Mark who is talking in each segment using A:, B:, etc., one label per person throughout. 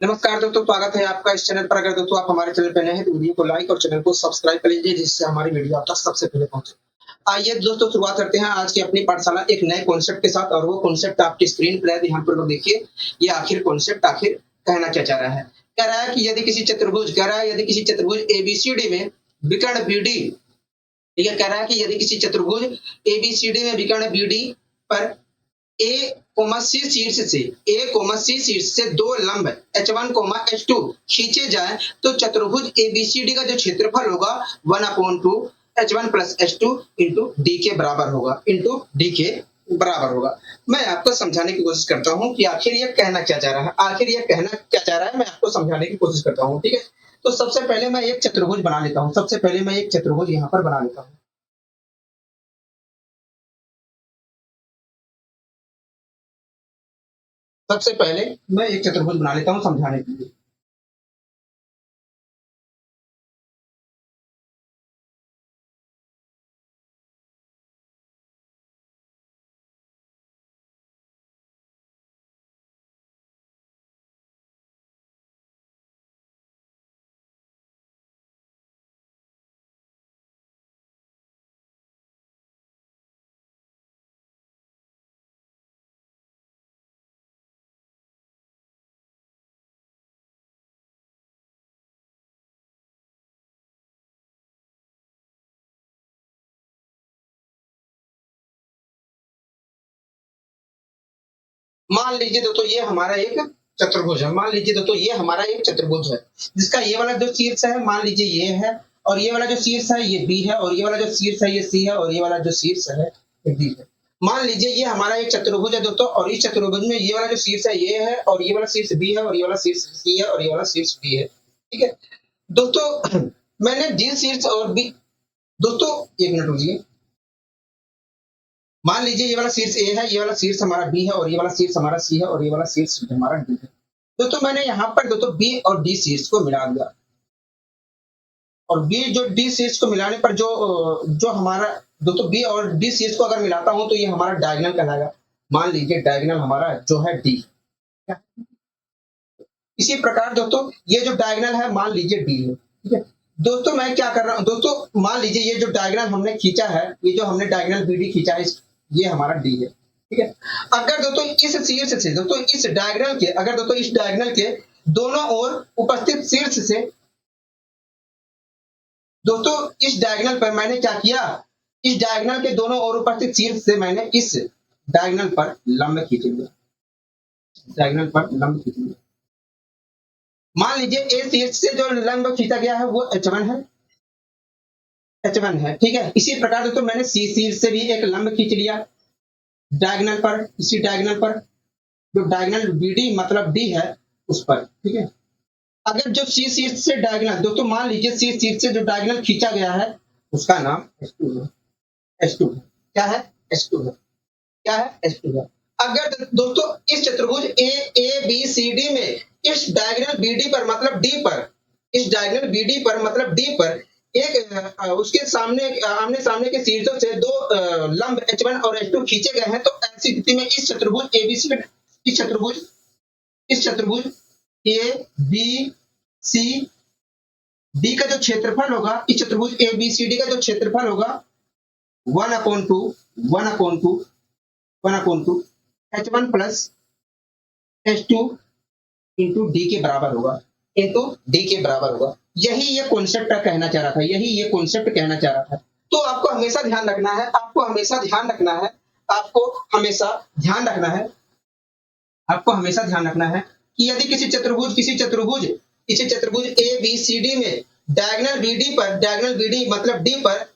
A: नमस्कार दोस्तों, स्वागत है आपका इस चैनल पर। अगर दोस्तों आप हमारे चैनल पे नए हैं तो वीडियो को लाइक और चैनल को सब्सक्राइब कर लीजिए, जिससे हमारी वीडियो आप तक सबसे पहले पहुंचे। आइए दोस्तों, शुरुआत करते हैं आज की अपनी पाठशाला एक नए कॉन्सेप्ट के साथ। और वो कॉन्सेप्ट आपकी स्क्रीन पर है, यहाँ पर लोग देखिए। ये आखिर कॉन्सेप्ट आखिर कहना क्या चाह रहा है। कह रहा है कि यदि किसी चतुर्भुज एबीसीडी में विकर्ण बीडी, ठीक है, कह रहा है कि यदि किसी चतुर्भुज एबीसीडी में विकर्ण बीडी पर ए, सी दो लंब H1, H2 खींचे जाए तो चतुर्भुज एबीसीडी का जो क्षेत्रफल होगा 1/2 H1 plus H2 into D के बराबर होगा। मैं आपको समझाने की कोशिश करता हूँ कि आखिर ये कहना क्या चाह रहा है। मैं आपको समझाने की कोशिश करता हूँ, ठीक है। तो सबसे पहले मैं एक चतुर्भुज बना लेता हूँ। यहाँ पर बना लेता हूँ। सबसे पहले मैं एक चतुर्भुज बना लेता हूँ समझाने के लिए। मान लीजिए दोस्तों ये हमारा एक चतुर्भुज है। जिसका ये वाला जो शीर्ष है, मान लीजिए ये है। और ये वाला जो शीर्ष है ये बी है। और ये वाला जो शीर्ष है ये सी है। और ये वाला जो शीर्ष है ये डी है। मान लीजिए ये हमारा एक चतुर्भुज है दोस्तों। और इस चतुर्भुज में ये वाला जो शीर्ष है ये है। और ये वाला शीर्ष बी है। और ये वाला शीर्ष सी है। और ये वाला शीर्ष डी है, ठीक है दोस्तों। मैंने डी शीर्ष और बी, दोस्तों एक मिनट रुकिए। मान लीजिए ये वाला शीर्ष ए है, ये वाला शीर्ष हमारा बी है। और ये वाला शीर्ष हमारा सी है। और ये वाला शीर्ष हमारा डी है। दोस्तों मैंने यहाँ पर दोस्तों बी और डी शीर्ष को मिला दिया। और बी जो डी शीर्ष को मिलाने पर जो जो हमारा दोस्तों बी और डी शीर्ष को अगर मिलाता हूं तो ये हमारा डायगोनल कहलाएगा। मान लीजिए डायगोनल हमारा जो है डी। इसी प्रकार दोस्तों ये जो डायगोनल है मान लीजिए डी है, ठीक है। दोस्तों मैं क्या कर रहा हूं दोस्तों, मान लीजिए ये जो डायगोनल हमने खींचा है, ये जो हमने डायगोनल बीडी खींचा है, ये हमारा डी है, ठीक है। अगर दोस्तों इस शीर्ष से दोस्तों इस डायगोनल के, अगर दोस्तों इस डायगोनल के दोनों ओर उपस्थित शीर्ष से दोस्तों इस डायगोनल पर मैंने क्या किया, इस डायगोनल के दोनों ओर उपस्थित शीर्ष से मैंने इस डायगोनल पर लंब खींच लिया। मान लीजिए ए शीर्ष से जो लंब खींचा गया है वो H1 है, ठीक है। इसी प्रकार दोस्तों मैंने सी शीर्ष से भी एक लंब खींच लिया डायगोनल पर, इसी डायगोनल पर जो डायगोनल बीडी मतलब डी है उस पर, ठीक है। अगर जो सी शीर्ष से डायगोनल दोस्तों, मान लीजिए सी शीर्ष से जो डायगोनल खींचा गया है उसका नाम H2 है। क्या है? H2 है। अगर दोस्तों इस चतुर्भुज ए बी सी डी में इस डायगोनल बीडी पर मतलब डी पर एक उसके सामने आमने सामने के शीर्षों से दो लंब H1 और H2 खींचे गए हैं, तो ऐसी स्थिति में इस चतुर्भुज ए बी सी डी का जो क्षेत्रफल होगा, इस चतुर्भुज ए बी सी डी का जो क्षेत्रफल होगा 1/2 H1 plus H2 into D के बराबर होगा। यही ये कॉन्सेप्ट कहना चाह रहा था। तो आपको हमेशा ध्यान रखना है कि यदि किसी चतुर्भुज ए बी सी डी में डायगोनल बीडी मतलब डी पर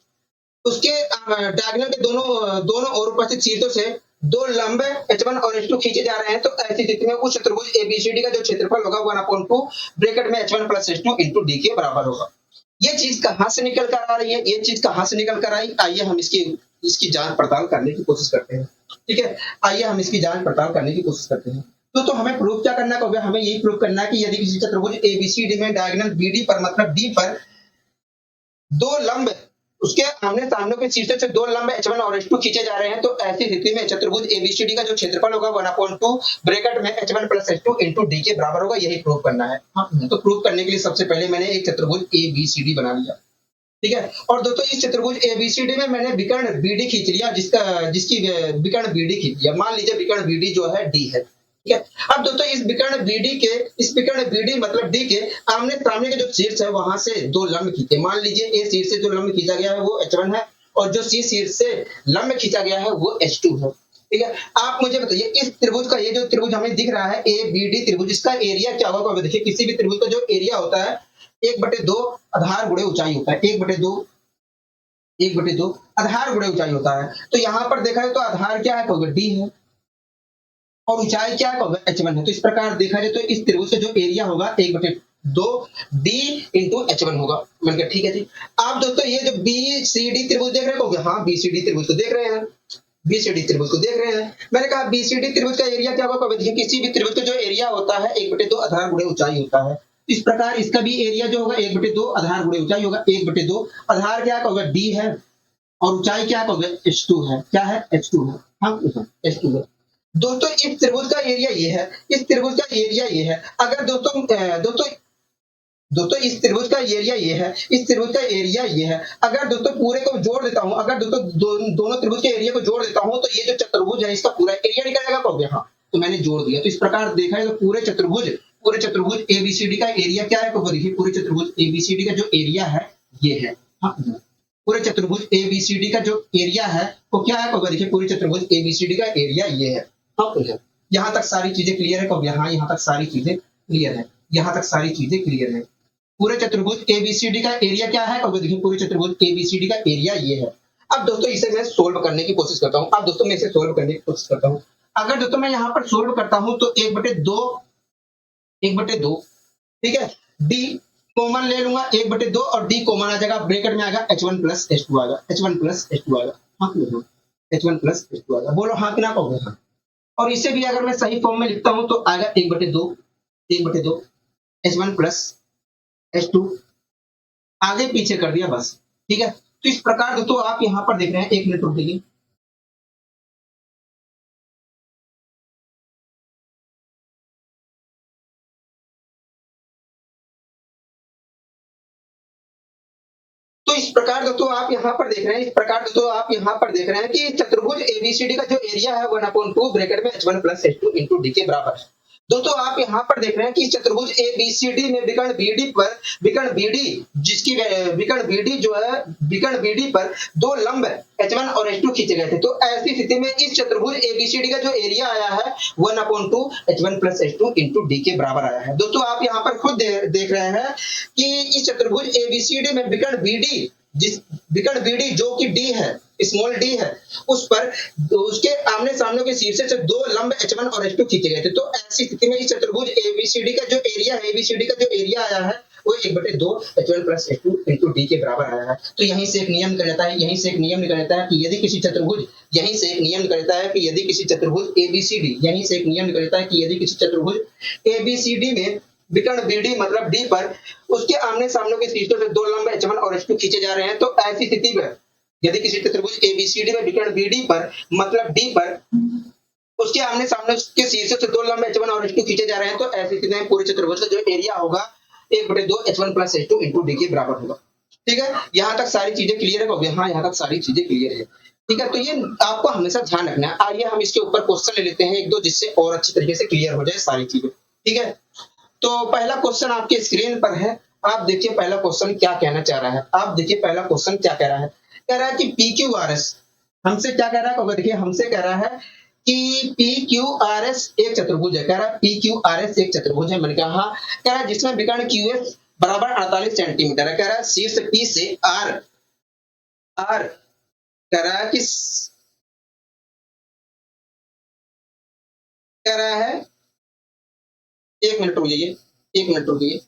A: उसके डायगोनल के दोनों ओर उपस्थित शीर्षों से दो लंब H1 और H2 खींचे जा रहे हैं, तो ऐसी स्थिति में उस चतुर्भुज एबीसीडी का जो क्षेत्रफल होगा 1/2 ब्रैकेट में H1 plus H2 into D के बराबर होगा। ये चीज कहां से निकल कर आई, आइए हम इसकी जांच पड़ताल करने की कोशिश करते हैं, ठीक है। तो हमें प्रूफ क्या करना है, हमें यही प्रूफ करना है कि यदि किसी चतुर्भुज एबीसीडी में डायगोनल बीडी पर मतलब डी पर दो लंब उसके आमने सामने के शीर्षक से दो लंब H1 और H2 खींचे जा रहे हैं, तो ऐसी स्थिति में चतुर्भुज एबीसीडी का जो क्षेत्रफल होगा 1/2 ब्रैकेट में H1 plus H2 into D के बराबर होगा। यही प्रूव करना है। हाँ, तो प्रूव करने के लिए सबसे पहले मैंने एक चतुर्भुज एबीसीडी बना लिया, ठीक है। और दोस्तों इस चतुर्भुज एबीसीडी में मैंने विकर्ण बीडी खींच लिया, जिसकी विकर्ण बीडी खींच लिया। मान लीजिए विकर्ण बीडी जो है डी है, ठीक है। अब दोस्तों इस विकर्ण बीडी मतलब डी के आमने सामने के जो शीर्ष है वहां से दो लंब खींचे। मान लीजिए ए शीर्ष से जो लंब खींचा गया है वो H1 है, और जो सी शीर्ष से लंब खींचा गया है वो H2 है, ठीक है। आप मुझे बताइए इस त्रिभुज का, ये जो त्रिभुज हमें दिख रहा है ए बी डी त्रिभुज, इसका एरिया क्या होगा? देखिए किसी भी त्रिभुज का जो एरिया होता है 1/2 आधार गुणे ऊंचाई होता है। 1/2 आधार गुणे ऊंचाई होता है। तो यहाँ पर देखा है तो आधार क्या है? कहोगे डी है, और ऊंचाई क्या है? कहोगे H1 है। तो इस प्रकार देखा जाए तो इस त्रिभुज से जो एरिया होगा 1/2 डी इंटू H1 होगा। मैंने कहा ठीक है जी। आप दोस्तों ये जो बी सी डी त्रिभुज देख रहे हो? हाँ, बी सी डी त्रिभुज को देख रहे हैं, बीसीडी त्रिभुज को देख रहे हैं। मैंने कहा बीसीडी त्रिभुज का एरिया क्या होगा? देखिए किसी भी त्रिभुज का जो एरिया होता है 1/2 आधार गुणे ऊंचाई होता है। इस प्रकार इसका भी एरिया जो होगा 1/2 आधार गुणे ऊंचाई होगा। 1/2 आधार क्या होगा? डी है, और ऊंचाई क्या होगा? H2 है। क्या है? H2 है। हाँ, H2 है। दोस्तों इस त्रिभुज का एरिया ये है, इस त्रिभुज का एरिया ये है। अगर दोस्तों इस त्रिभुज का एरिया ये है, इस त्रिभुज का एरिया ये है। अगर दोस्तों पूरे को जोड़ देता हूं, अगर दोस्तों दोनों त्रिभुज के एरिया को जोड़ देता हूं, तो ये जो चतुर्भुज है इसका पूरा एरिया निकलेगा। कहोगे हाँ, तो मैंने जोड़ दिया। तो इस प्रकार देखा है तो पूरे चतुर्भुज एबीसीडी का एरिया क्या है? तो देखिए पूरे चतुर्भुज एबीसीडी का जो एरिया है ये है। हाँ, पूरे चतुर्भुज एबीसीडी का जो एरिया है वो क्या है? कहोगे देखिए पूरे चतुर्भुज एबीसीडी का एरिया ये है। हाँ, यहाँ तक सारी चीजें क्लियर है? कहोगे हाँ, यहाँ तक सारी चीजें क्लियर है। यहाँ तक सारी चीजें क्लियर है। पूरे चतुर्भुज एबीसीडी का एरिया क्या है? कहोगे देखिए पूरे चतुर्भुज एबीसीडी का एरिया ये है। अब दोस्तों इसे मैं सोल्व करने की कोशिश करता हूँ। अब दोस्तों मैं इसे सोल्व करने की कोशिश करता हूँ। अगर दोस्तों मैं यहाँ पर सोल्व करता हूँ तो 1/2, ठीक है। डी कॉमन ले लूंगा, 1/2 और डी कॉमन आ जाएगा, ब्रैकेट में आएगा H1 प्लस H2 आएगा। H1 प्लस H2 आएगा। हाँ, H1 प्लस H2 आएगा। बोलो हाँ कि ना? कहोगे हाँ। और इसे भी अगर मैं सही फॉर्म में लिखता हूँ तो आएगा 1/2 H1 प्लस H2, आगे पीछे कर दिया बस, ठीक है। तो इस प्रकार दोस्तों आप यहाँ पर देख रहे हैं, 1 मिनट रुक जाइए। तो इस प्रकार दोस्तों आप यहाँ पर देख रहे हैं, इस प्रकार दोस्तों आप यहाँ पर देख रहे हैं कि चतुर्भुज एबीसीडी का जो एरिया है 1/2 ब्रैकेट में H1 plus H2 into D के बराबर है। दोस्तों आप यहाँ पर देख रहे हैं कि चतुर्भुज एबीसीडी में विकर्ण बीडी जिसकी विकर्ण बीडी जो है, विकर्ण बीडी पर दो लंब H1 और H2 खींचे गए थे। तो ऐसी स्थिति में इस चतुर्भुज एबीसीडी का जो एरिया आया है 1/2 H1 plus H2 into D के बराबर आया है। दोस्तों आप यहाँ पर खुद देख रहे हैं कि इस चतुर्भुज एबीसीडी में विकर्ण बीडी जो कि डी है, स्मॉल डी है, उस पर उसके आमने सामने के शीर्ष से दो लंब H1 और H2 खींचे गए थे। तो ऐसी स्थिति में इस चतुर्भुज एबीसीडी का जो एरिया है, एबीसीडी का जो एरिया आया है वो 1/2 H1 plus H2 into D के बराबर आया है। तो यहीं से एक नियम निकल जाता है, यहीं से एक नियम निकल जाता है कि यदि किसी चतुर्भुज, यहीं से एक नियम निकल जाता है कि यदि किसी चतुर्भुज एबीसीडी, यहीं से एक नियम निकल जाता है कि यदि किसी चतुर्भुज एबीसीडी में विकर्ण बीडी मतलब डी पर उसके आमने सामने के शीर्षों से दो लंब H1 और H2 खींचे जा रहे हैं। तो ऐसी स्थिति में यदि किसी चतुर्भुज एबीसीडी में विकर्ण बीडी पर मतलब डी पर उसके आमने सामने के शीर्षों से दो लंब H1 और H2 खींचे जा रहे हैं, तो ऐसी स्थिति में पूरे चतुर्भुज का जो एरिया होगा 1/2 H1 plus H2 into D के बराबर होगा। ठीक है, यहाँ तक सारी चीजें क्लियर है? हाँ, यहाँ तक सारी चीजें क्लियर है। ठीक है, तो ये आपको हमेशा ध्यान रखना है। आइए हम इसके ऊपर क्वेश्चन ले लेते हैं एक दो, जिससे और अच्छी तरीके से क्लियर हो जाए सारी चीजें। ठीक है, तो पहला क्वेश्चन आपके स्क्रीन पर है। आप देखिए पहला क्वेश्चन क्या कहना चाह रहा है। आप देखिए पहला क्वेश्चन क्या कह रहा है। कह रहा है कि पी क्यू आर एस हमसे क्या कह रहा है? देखिए हमसे कह रहा है कि पी क्यू आर एस एक चतुर्भुज है। कह रहा है पी क्यू आर एस एक चतुर्भुज है। मैंने कहा हाँ। कह रहा है जिसमें विकर्ण क्यू एस बराबर 48 सेंटीमीटर है। कह रहा है शीर्ष पी से आर आर कह रहा है कि कह रहा है, एक मिनट रुक जाइए, एक मिनट रुक जाइए।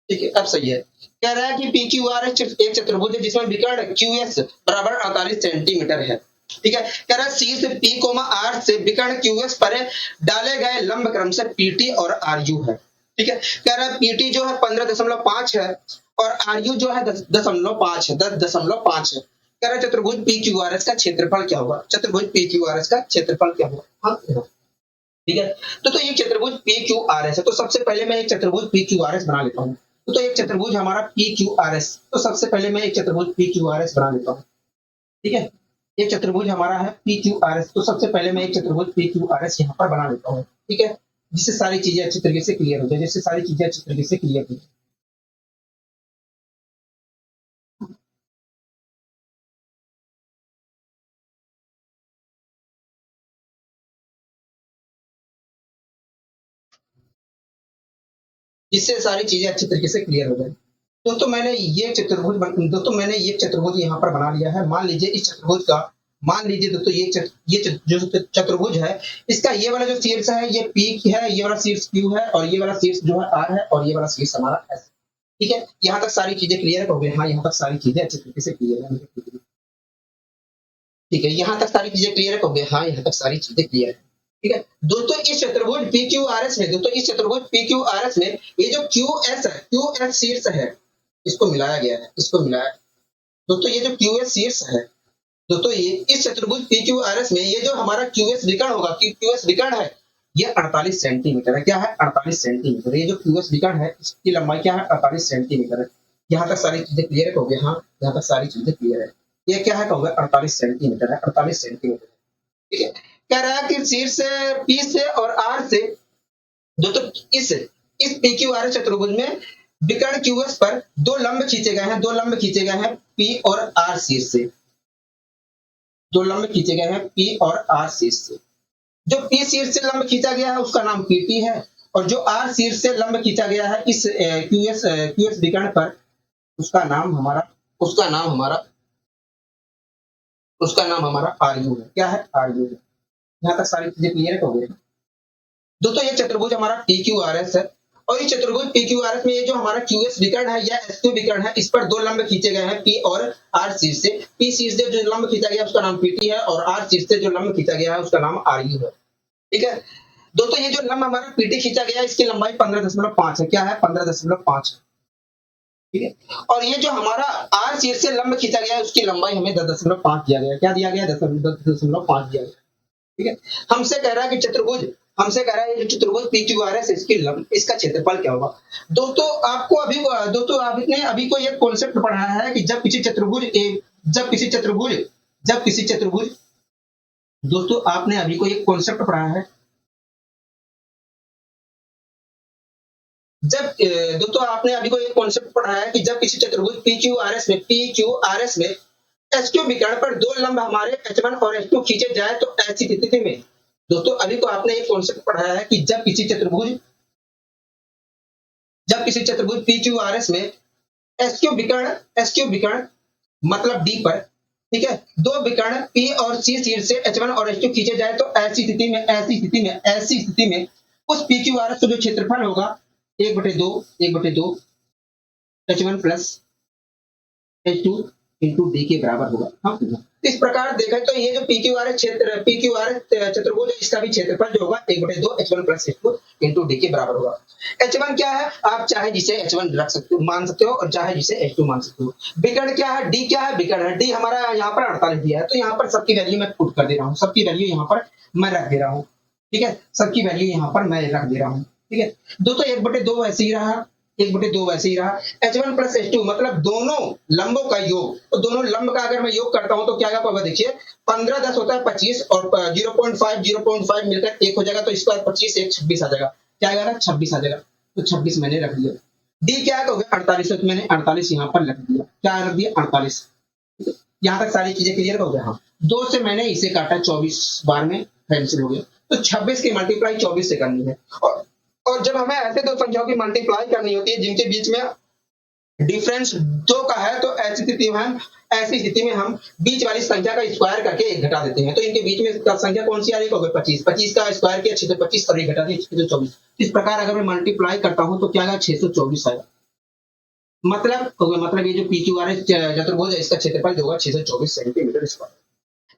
A: ठीक है, अब सही है। कह रहा है कि पी क्यू आर एक चतुर्भुज है जिसमें विकर्ण क्यू एस बराबर 48 सेंटीमीटर है। ठीक है, कह रहा है सी से पी कोमा आर से विकर्ण क्यू एस पर डाले गए लंब क्रम से पीटी और आर यू है। ठीक है, कह रहा है पीटी जो है 15.5 है और आर यू जो है 10.5 है, 10.5 है। कह रहा है चतुर्भुज पी क्यू आर एस का क्षेत्रफल क्या होगा? चतुर्भुज पी क्यू आर एस का क्षेत्रफल क्या होगा? हाँ, ठीक है। तो ये चतुर्भुज पी क्यू आर एस है। तो सबसे पहले मैं एक चतुर्भुज पी क्यू आर एस बना लेता हूँ। तो एक चतुर्भुज हमारा पी क्यू आर एस, तो सबसे पहले मैं एक चतुर्भुज पी क्यू आर एस बना लेता हूँ। ठीक है, एक चतुर्भुज हमारा है पी क्यू आर एस, तो सबसे पहले मैं एक चतुर्भुज पी क्यू आर एस यहाँ पर बना लेता हूँ। ठीक है, जिससे सारी चीजें अच्छी तरीके से क्लियर हो जाए, जिससे सारी चीजें अच्छी तरीके से क्लियर हो जाए। जिससे सारी चीजें अच्छी तरीके से क्लियर हो जाए। दोस्तों मैंने ये चतुर्भुज यहाँ पर बना लिया है। मान लीजिए इस चतुर्भुज का, मान लीजिए दोस्तों जो चतुर्भुज है, इसका ये वाला जो शीर्ष है ये पी है, ये वाला शीर्ष क्यू है और ये वाला शीर्ष जो है आर है और ये वाला शीर्ष हमारा एस। ठीक है, यहाँ तक सारी चीजें क्लियर हो गई? हाँ, यहाँ तक सारी चीजें अच्छी तरीके से क्लियर है। ठीक है, यहाँ तक सारी चीजें क्लियर हो गई? हाँ, यहाँ तक सारी चीजें क्लियर है। ठीक है दोस्तों, इस चतुर्भुज पी क्यू आर एस में, दोस्तों इस चतुर्भुज पी क्यू आर एस में ये जो क्यू एस है, क्यू एस शीर्ष है, इसको मिलाया गया है, इसको मिलाया। दोस्तों ये जो क्यू एस शीर्ष है, दोस्तों ये इस चतुर्भुज पी क्यू आर एस में ये जो हमारा क्यू एस विकर्ण होगा, क्यू एस विकर्ण है, ये 48 सेंटीमीटर है। क्या है? 48 सेंटीमीटर। ये जो क्यू एस विकर्ण है इसकी लंबाई क्या है? 48 सेंटीमीटर है। यहाँ तक सारी चीजें क्लियर हो गई? हाँ, यहाँ तक सारी चीजें क्लियर है। ये क्या है? कहोगे 48 सेंटीमीटर है, 48 सेंटीमीटर। ठीक है, कह रहा है कि शीर्ष से पी से और आर से, दोस्तों इस पी क्यू आर चतुर्भुज में विकर्ण क्यू एस पर दो लंब खींचे गए हैं, दो लंब खींचे गए हैं पी और आर शीर्ष से, दो लंब खींचे गए हैं पी और आर शीर्ष से। जो पी शीर्ष से लंब खींचा गया है उसका नाम पीटी है और जो आर शीर्ष से लंब खींचा गया है इस क्यू एस विकर्ण पर, उसका नाम हमारा उसका नाम हमारा उसका नाम हमारा आर यू है। क्या है? आर यू है। यहाँ तक सारी चीजें क्लियर हो गई? दोस्तों ये चतुर्भुज हमारा पी क्यू आर एस है और ये चतुर्भुज पी क्यू आर एस में ये जो हमारा क्यू एस विकर्ण है या एस क्यू विकर्ण है, इस पर दो लंब खींचे गए हैं पी और आर शीर्ष से। पी शीर्ष से जो लंब खींचा गया उसका नाम पीटी है और आर शीर्ष से जो लंब खींचा गया है उसका नाम आर यू है। ठीक है दोस्तों, ये जो लंब हमारा पीटी खींचा गया है इसकी लंबाई 15.5 है। क्या है? 15.5 है। ठीक है, और ये जो हमारा आर शीर्ष से लंब खींचा गया है उसकी लंबाई हमें 10.5 दिया गया। क्या दिया गया? 10.5 दिया गया। ठीक है, हमसे कह रहा है ये जो चतुर्भुज पी क्यू आर एस इसका क्षेत्रफल क्या होगा? दोस्तों आपने अभी को एक कॉन्सेप्ट पढ़ाया है कि जब किसी चतुर्भुज दोस्तों आपने अभी को एक कॉन्सेप्ट पढ़ाया है, दोस्तों आपने अभी को एक कॉन्सेप्ट पढ़ाया है कि जब किसी चतुर्भुज पी क्यू आर एस में एस क्यू विकर्ण पर दो लंब हमारे H1 और H2 खींचे जाए तो ऐसी स्थिति में, दोस्तों अभी को आपने एक कॉन्सेप्ट पढ़ाया है कि जब किसी चतुर्भुज पी क्यू आर एस में एस क्यू विकर्ण मतलब डी पर, ठीक है, दो विकर्ण पी और सी शीर्ष से H1 और H2 खींचे जाए तो ऐसी स्थिति में उस पी क्यू आर एस का जो क्षेत्रफल होगा 1/2 H1 plus H2 into D के बराबर होगा। हाँ, इस प्रकार देखें तो ये जो पी क्यू आर एस चतुर्भुज है इसका भी क्षेत्रफल जो होगा 1/2 H1 plus H2 into D के बराबर होगा। H1 क्या है? आप चाहे जिसे H1 रख सकते हो, मान सकते हो, और चाहे जिसे H2 मान सकते हो। विकर्ण क्या है? डी क्या है? विकर्ण है। डी हमारा यहाँ पर 48 दिया है, तो यहाँ पर सबकी वैल्यू मैं पुट कर दे रहा हूँ, सबकी वैल्यू यहाँ पर मैं रख दे रहा हूँ। ठीक है, सबकी वैल्यू यहाँ पर मैं रख दे रहा हूँ। ठीक है दोस्तों, 1/2 वैसे ही रहा, 1/2 वैसे ही रहा। H1 प्लस H2 मतलब दोनों लंबों का योग, तो दोनों लंब का अगर मैं योग करता हूं तो क्या होगा देखिए, 15 10 होता है 25 और 0.5 मिलकर 1 हो जाएगा, तो स्क्वायर 25 1 26 आ जाएगा। क्या आएगा? 26 आ जाएगा। तो 26 मैंने रख दिया। डी क्या है? तो 48 है, तो मैंने 48 यहाँ पर रख दिया। क्या रख दिया? 48। यहाँ तक सारी चीजें क्लियर हो गया? हाँ, 2 से मैंने इसे काटा, 24 बार में कैंसिल हो गया, तो 26 की मल्टीप्लाई 24 से करनी है। और जब हमें ऐसे दो संख्याओं की मल्टीप्लाई करनी होती है जिनके बीच में डिफरेंस 2 का है, तो ऐसी स्थिति में हम बीच वाली संख्या का स्क्वायर करके 1 घटा देते हैं। तो इनके बीच में संख्या कौन सी आ रही है? 25। 25 का स्क्वायर किया 625 और 1 घटा दिया 624। इस प्रकार अगर मैं मल्टीप्लाई करता हूं तो क्या आएगा? 624 आएगा। मतलब ये जो PQR चतुर्भुज है इसका क्षेत्रफल जो होगा 624 सेंटीमीटर स्क्वायर।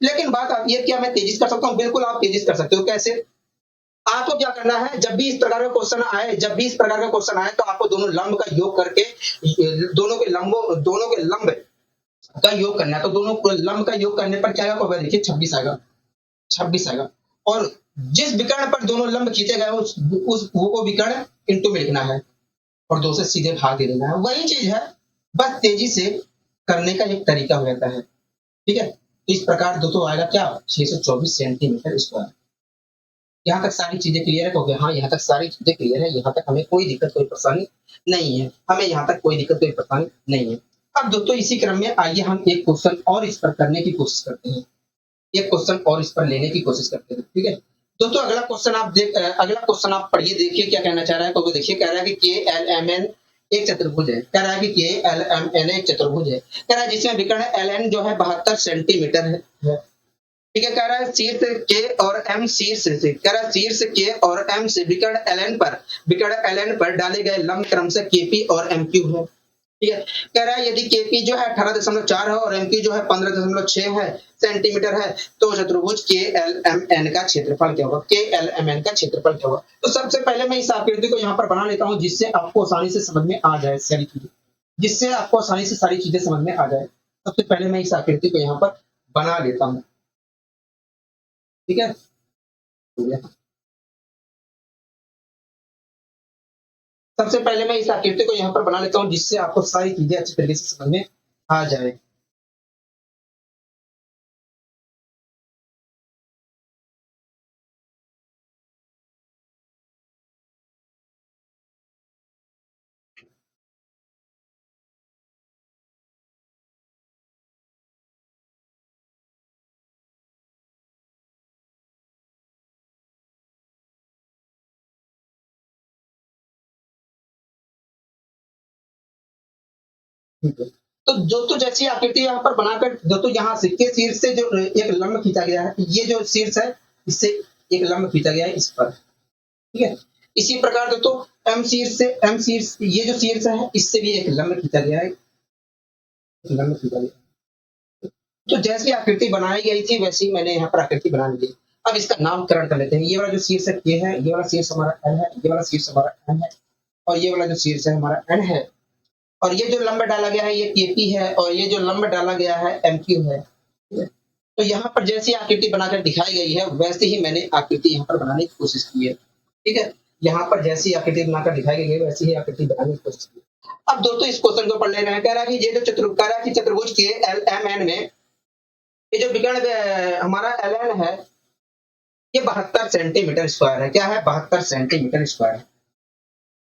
A: लेकिन बात आती है क्या मैं तेजी से कर सकता हूँ? बिल्कुल आप तेजी से कर सकते हो। कैसे? आपको क्या करना है, जब भी इस प्रकार का क्वेश्चन आए तो आपको दोनों लंब का योग करके दोनों के लंब का योग करना है। तो दोनों लंब का योग करने पर क्या होगा? देखिए 26 आएगा, 26 आएगा। और जिस विकर्ण पर दोनों लंब खींचे गए उस वो विकर्ण इंटू में लिखना है और 2 से सीधे भाग दे देना है। वही चीज है, बस तेजी से करने का एक तरीका हो जाता है। ठीक है, तो इस प्रकार दोस्तों आएगा क्या? 624 सेंटीमीटर स्क्वायर। यहाँ तक सारी चीजें क्लियर है? क्योंकि हाँ, यहाँ तक सारी चीजें क्लियर है। यहाँ तक हमें कोई दिक्कत कोई परेशानी नहीं है। अब दोस्तों इसी क्रम में आइए हम एक क्वेश्चन और इस पर करने की कोशिश करते हैं, एक क्वेश्चन और इस पर लेने की कोशिश करते हैं। ठीक है दोस्तों, अगला क्वेश्चन आप पढ़िए, देखिए क्या कहना चाह रहा है। तो देखिए कह रहा है कि KLMN एक चतुर्भुज है। कह रहा है कि KLMN एक चतुर्भुज है। कह रहा है जिसमें विकर्ण LN जो है 72 सेंटीमीटर है। ठीक है, कह रहा है शीर्ष K और M शीर्ष K और M से विकर्ण LN पर डाले गए लंब क्रम से KP और MQ है। ठीक है, कह रहा है यदि KP जो है 18.4 है और MQ जो है 15.6 है सेंटीमीटर है तो चतुर्भुज KLMN का क्षेत्रफल क्या होगा? तो सबसे पहले मैं इस आकृति को यहाँ पर बना लेता हूँ जिससे आपको आसानी से समझ में आ जाए सारी चीजें समझ में आ जाए। सबसे पहले मैं इस आकृति को यहाँ पर बना लेता हूँ। ठीक है, सबसे पहले मैं इस आकृति को यहाँ पर बना लेता हूँ जिससे आपको सारी चीजें अच्छी तरीके से समझ में आ जाए। ठीक है, तो दोस्तों जैसी आकृति यहाँ पर बनाकर दोस्तों यहाँ से के शीर्ष से जो एक लंब खींचा गया है, ये जो शीर्ष है इससे एक लंब खींचा गया है इस पर। ठीक है, इसी प्रकार दोस्तों M शीर्ष ये जो शीर्ष है इससे भी एक लंब खींचा गया है, तो जैसी आकृति बनाई गई थी वैसी मैंने यहाँ पर आकृति बना ली है। अब इसका नामकरण कर लेते हैं। ये वाला जो शीर्ष है K है, ये वाला शीर्ष हमारा L है, ये वाला शीर्ष हमारा M है और ये वाला जो शीर्ष है हमारा N है। और ये जो लंब डाला गया है ये KP है और ये जो लंब डाला गया है MQ है। तो यहाँ पर जैसी आकृति बनाकर दिखाई गई है वैसे ही मैंने आकृति यहाँ पर बनाने की कोशिश की है। ठीक है, यहाँ पर जैसी आकृति बनाकर दिखाई गई है वैसी ही आकृति बनाने की कोशिश की। अब दोस्तों इस क्वेश्चन को पढ़ ले रहे हैं। कह रहा है कि ये जो चतुर्भुज के LMN में ये जो विकर्ण हमारा LN है ये 72 सेंटीमीटर स्क्वायर है। क्या है? 72 सेंटीमीटर स्क्वायर।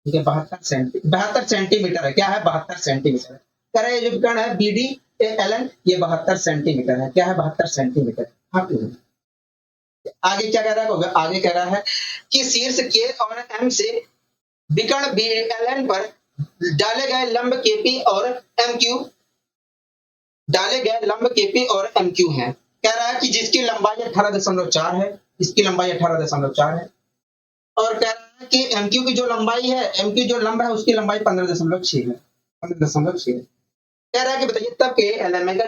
A: ठीक है, 72 सेंटीमीटर है। क्या है? 72 सेंटीमीटर। कह रहा है जो विकर्ण है BD LN ये 72 सेंटीमीटर है। क्या है? 72 सेंटीमीटर। हाँ, आगे क्या कह रहा है? आगे कह रहा है कि शीर्ष K और M से विकर्ण LN पर डाले गए लंब KP और MQ हैं। कह रहा है कि जिसकी लंबाई 18.4 है, इसकी लंबाई 18.4 है और कह रहा है कि MQ की जो लंबाई है, MQ जो लंब है उसकी लंबाई 15.6 है, 15.6 है। कह रहा है कि बताइए तब KLMN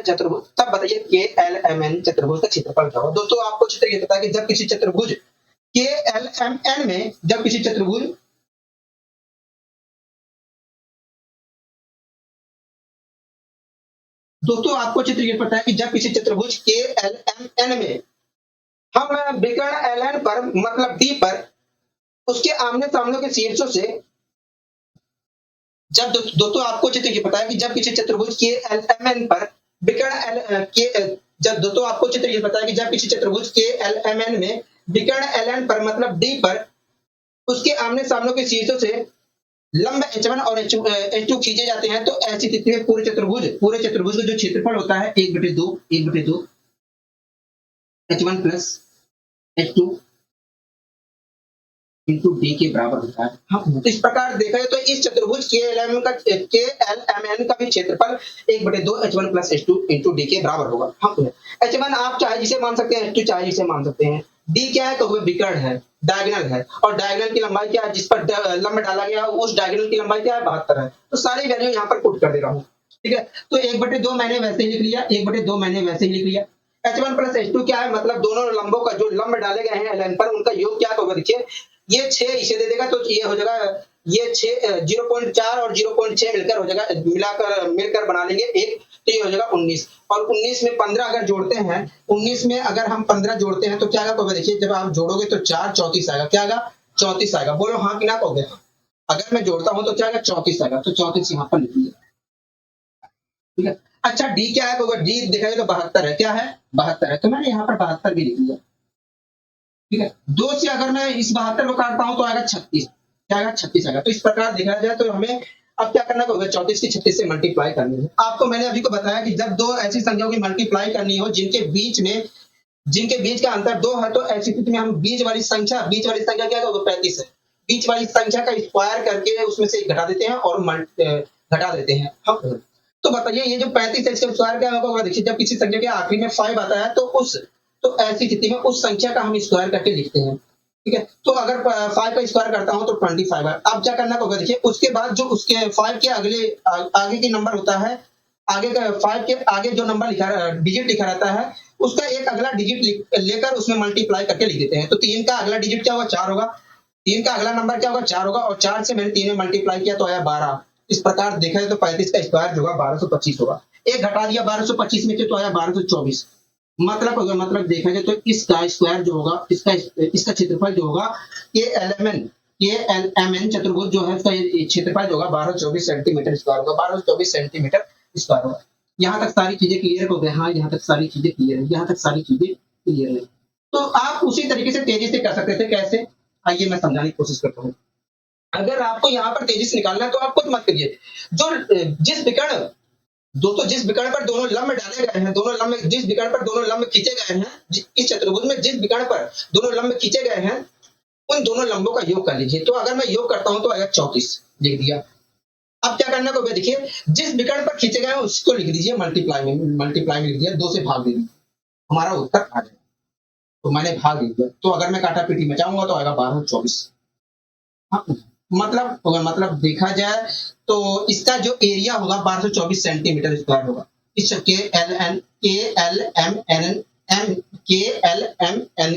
A: चतुर्भुज का क्षेत्रफल क्या होगा? दोस्तों आपको चित्र ये पता है कि जब किसी चतुर्भुज KLMN में दोस्तों आपको चित्र ये पता है कि जब किसी चतुर्भुज KLMN में हम विकर्ण LN पर मतलब D पर उसके आमने सामने के शीर्षों से जब दोस्तों आपको चित्र ये पता है कि जब किसी चतुर्भुज KLMN पर जब दोस्तों आपको चित्र ये पता है कि जब किसी चतुर्भुज KLMN में विकर्ण LN पर मतलब D पर उसके आमने सामने के शीर्षों से लंब H1 और H2 खींचे जाते हैं तो ऐसी स्थिति में पूरे चतुर्भुज का जो क्षेत्रफल होता है 1/2 H1 plus H2 into D के बराबर होता है। हाँ, इस प्रकार देखा जाए तो इस चतुर्भुज KLMN का भी क्षेत्रफल 1/2 H1 plus H2 into D के बराबर होगा। हाँ, H1 आप चाहे जिसे मान सकते हैं, H2 चाहे जिसे मान सकते हैं। डी क्या है तो वो विकर्ण है, डायगोनल है, और डायगोनल की लंबाई क्या है, जिस पर लंब डाला गया उस डायगोनल की लंबाई क्या है 72 है। तो सारी वैल्यू यहाँ पर पुट कर दे रहा हूँ। ठीक है, तो 1/2 मैंने वैसे ही लिख लिया, 1/2 मैंने वैसे ही लिख लिया। H1 प्लस H2 क्या है, मतलब दोनों लंबों का जो लंब डाले गए हैं LN पर उनका योग क्या होगा, देखिए ये 6 इसे दे देगा तो ये हो जाएगा, ये 6 0.4 और 0.6 मिलकर हो जाएगा, मिलकर बना लेंगे एक, तो ये हो जाएगा 19। और 19 में 15 अगर जोड़ते हैं, 19 में अगर हम 15 जोड़ते हैं तो क्या आएगा, देखिए जब आप जोड़ोगे तो 4 34 आएगा, क्या आएगा 34 आएगा। बोलो हाँ कि ना कहोगे, अगर मैं जोड़ता हूं तो क्या आएगा 34 आएगा, तो 34 यहाँ पर लिख लिया। ठीक है, अच्छा डी क्या है, तो डी देखा जाए तो 72 है, क्या है 72 है, तो मैंने यहाँ पर 72 भी लिख लिया। ठीक है, 2 से अगर मैं इस 72 को काटता हूं तो आएगा 36, क्या आएगा 36 आएगा। तो इस प्रकार देखा जाए तो हमें अब क्या करना होगा, 34 की 36 से मल्टीप्लाई करनी है। आपको मैंने अभी को बताया कि जब दो ऐसी संख्याओं की मल्टीप्लाई करनी हो जिनके बीच का अंतर 2 है, तो ऐसी स्थिति में हम बीच वाली संख्या क्या होगा 35 है, बीच वाली संख्या का स्क्वायर करके उसमें से घटा देते हैं और घटा देते हैं हम। तो बताइए ये जो 35 है इसका स्क्वायर क्या होगा, देखिए जब किसी संख्या के आखिरी में 5 आता है तो ऐसी स्थिति में उस संख्या का हम स्क्वायर करके लिखते हैं। ठीक है, तो अगर 5 का स्क्वायर करता हूं तो 25 है। अब क्या करना होगा, देखिए उसके बाद जो उसके 5 के आगे की नंबर होता है, आगे का 5 के आगे जो नंबर डिजिट लिखा रहता है उसका एक अगला डिजिट लेकर उसमें मल्टीप्लाई करके लिख देते हैं। तो 3 का अगला डिजिट क्या होगा 4 होगा, 3 का अगला नंबर क्या होगा 4 होगा, और 4 से मैंने 3 में मल्टीप्लाई किया तो आया 12। इस प्रकार देखा जाए तो 35 का स्क्वायर जो होगा 1225 होगा। एक घटा दिया 1225 में से तो आया 1224। मतलब देखा जाए तो इसका स्क्वायर जो होगा, इसका क्षेत्रफल जो होगा के एल एम एन चतुर्भुज जो है उसका क्षेत्रफल जो होगा 1224 सेंटीमीटर स्क्वायर होगा, 1224 सेंटीमीटर स्क्वायर होगा। यहाँ तक सारी चीजें क्लियर हो गए, हाँ यहाँ तक सारी चीजें क्लियर है, यहाँ तक सारी चीजें क्लियर है। तो आप उसी तरीके से तेजी से कर सकते थे, कैसे, आइए मैं समझाने की कोशिश करता हूँ। अगर आपको यहाँ पर तेजी से निकालना है तो आप कुछ मत करिए, जिस विकर्ण पर दोनों लंब डाले गए हैं, जिस विकर्ण पर दोनों लंब खींचे गए हैं, इस चतुर्भुज में जिस विकर्ण पर दोनों लंब खींचे गए हैं उन दोनों लंबों का योग कर लीजिए। तो अगर मैं योग करता हूं तो आएगा 34, लिख दिया। अब क्या करना होगा, देखिए जिस विकर्ण पर खींचे गए हैं उसको लिख दीजिए मल्टीप्लाई में लिख दिया, 2 से भाग दे दीजिए, हमारा उत्तर आ जाएगा। तो मैंने भाग दिया, तो अगर मैं काटा पीटी मचाऊंगा तो आएगा 1224। हाँ, मतलब देखा जाए तो इसका जो एरिया होगा 1224 सेंटीमीटर स्क्वायर होगा। इस के एल एम एन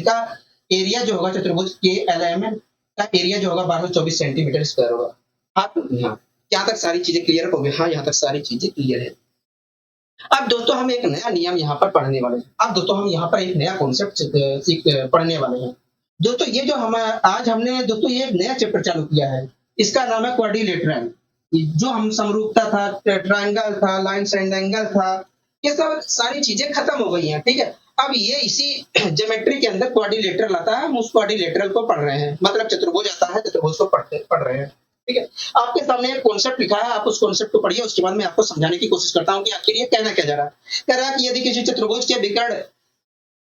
A: का एरिया जो होगा चतुर्भुज के एल एम एन का एरिया जो होगा 1224 सेंटीमीटर स्क्वायर होगा। हाँ तो हाँ, यहाँ तक सारी चीजें क्लियर हो गई, हाँ यहाँ तक सारी चीजें क्लियर है। अब दोस्तों हम एक नया नियम यहाँ पर पढ़ने वाले हैं। अब दोस्तों हम यहाँ पर एक नया कॉन्सेप्ट पढ़ने वाले हैं। दोस्तों ये जो हम आज हमने दोस्तों ये एक नया चैप्टर चालू किया है, इसका नाम है क्वाड्रिलेटरल। जो हम समरूपता था, ट्रायंगल था, लाइन ट्रायंगल था, ये सब सारी चीजें खत्म हो गई हैं। ठीक है, अब ये इसी ज्योमेट्री के अंदर क्वाड्रिलेटरल आता है, हम उस क्वाड्रिलेटरल को पढ़ रहे हैं, मतलब चतुर्भुज आता है, चतुर्भुज को पढ़ रहे हैं। ठीक है, आपके सामने एक कॉन्सेप्ट लिखा है, आप उस कॉन्सेप्ट को पढ़िए, उसके बाद मैं आपको समझाने की कोशिश करता हूँ कि आखिर ये कहना क्या जा रहा है। कह रहा है कि यदि किसी चतुर्भुज के विकर्ण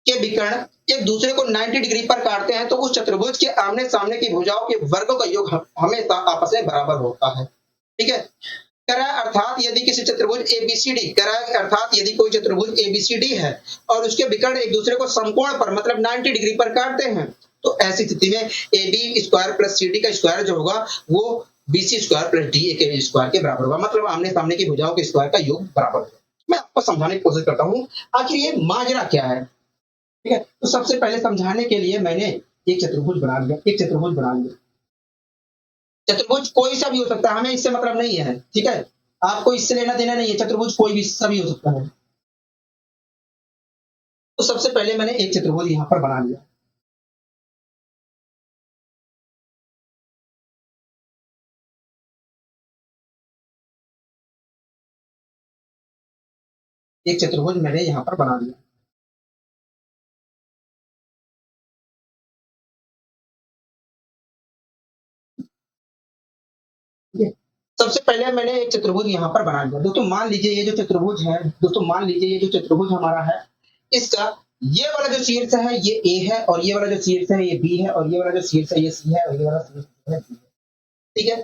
A: एक दूसरे को 90 डिग्री पर काटते हैं तो उस चतुर्भुज के आमने सामने की भुजाओं के वर्गों का योग हमेशा आपस में बराबर होता है। ठीक है, कह रहा है अर्थात यदि किसी चतुर्भुज एबीसीडी, कह रहा है अर्थात यदि कोई चतुर्भुज एबीसीडी है और उसके विकर्ण एक दूसरे को समकोण पर मतलब 90 डिग्री पर काटते हैं, तो ऐसी स्थिति में AB स्क्वायर प्लस CD का स्क्वायर जो होगा वो BC स्क्वायर प्लस DA के स्क्वायर के बराबर होगा, मतलब आमने सामने की भुजाओं के स्क्वायर का योग बराबर होगा। मैं आपको समझाने की कोशिश करता हूँ आखिर ये माजरा क्या है। ठीक है, तो सबसे पहले समझाने के लिए मैंने एक चतुर्भुज बना लिया। चतुर्भुज कोई सा भी हो सकता है, हमें इससे मतलब नहीं है। ठीक है, आपको इससे लेना देना नहीं है, चतुर्भुज कोई भी सा भी हो सकता है। तो सबसे पहले मैंने एक चतुर्भुज यहाँ पर बना लिया। एक चतुर्भुज मैंने यहाँ पर बना लिया। सबसे पहले मैंने एक चतुर्भुज यहाँ पर बना लिया। दोस्तों मान लीजिए ये जो चतुर्भुज हमारा है, इसका ये वाला जो शीर्ष है ये ए है, और ये वाला जो शीर्ष है ये बी है, और ये वाला जो शीर्ष है ये सी है, और ये वाला शीर्ष है डी है। ठीक है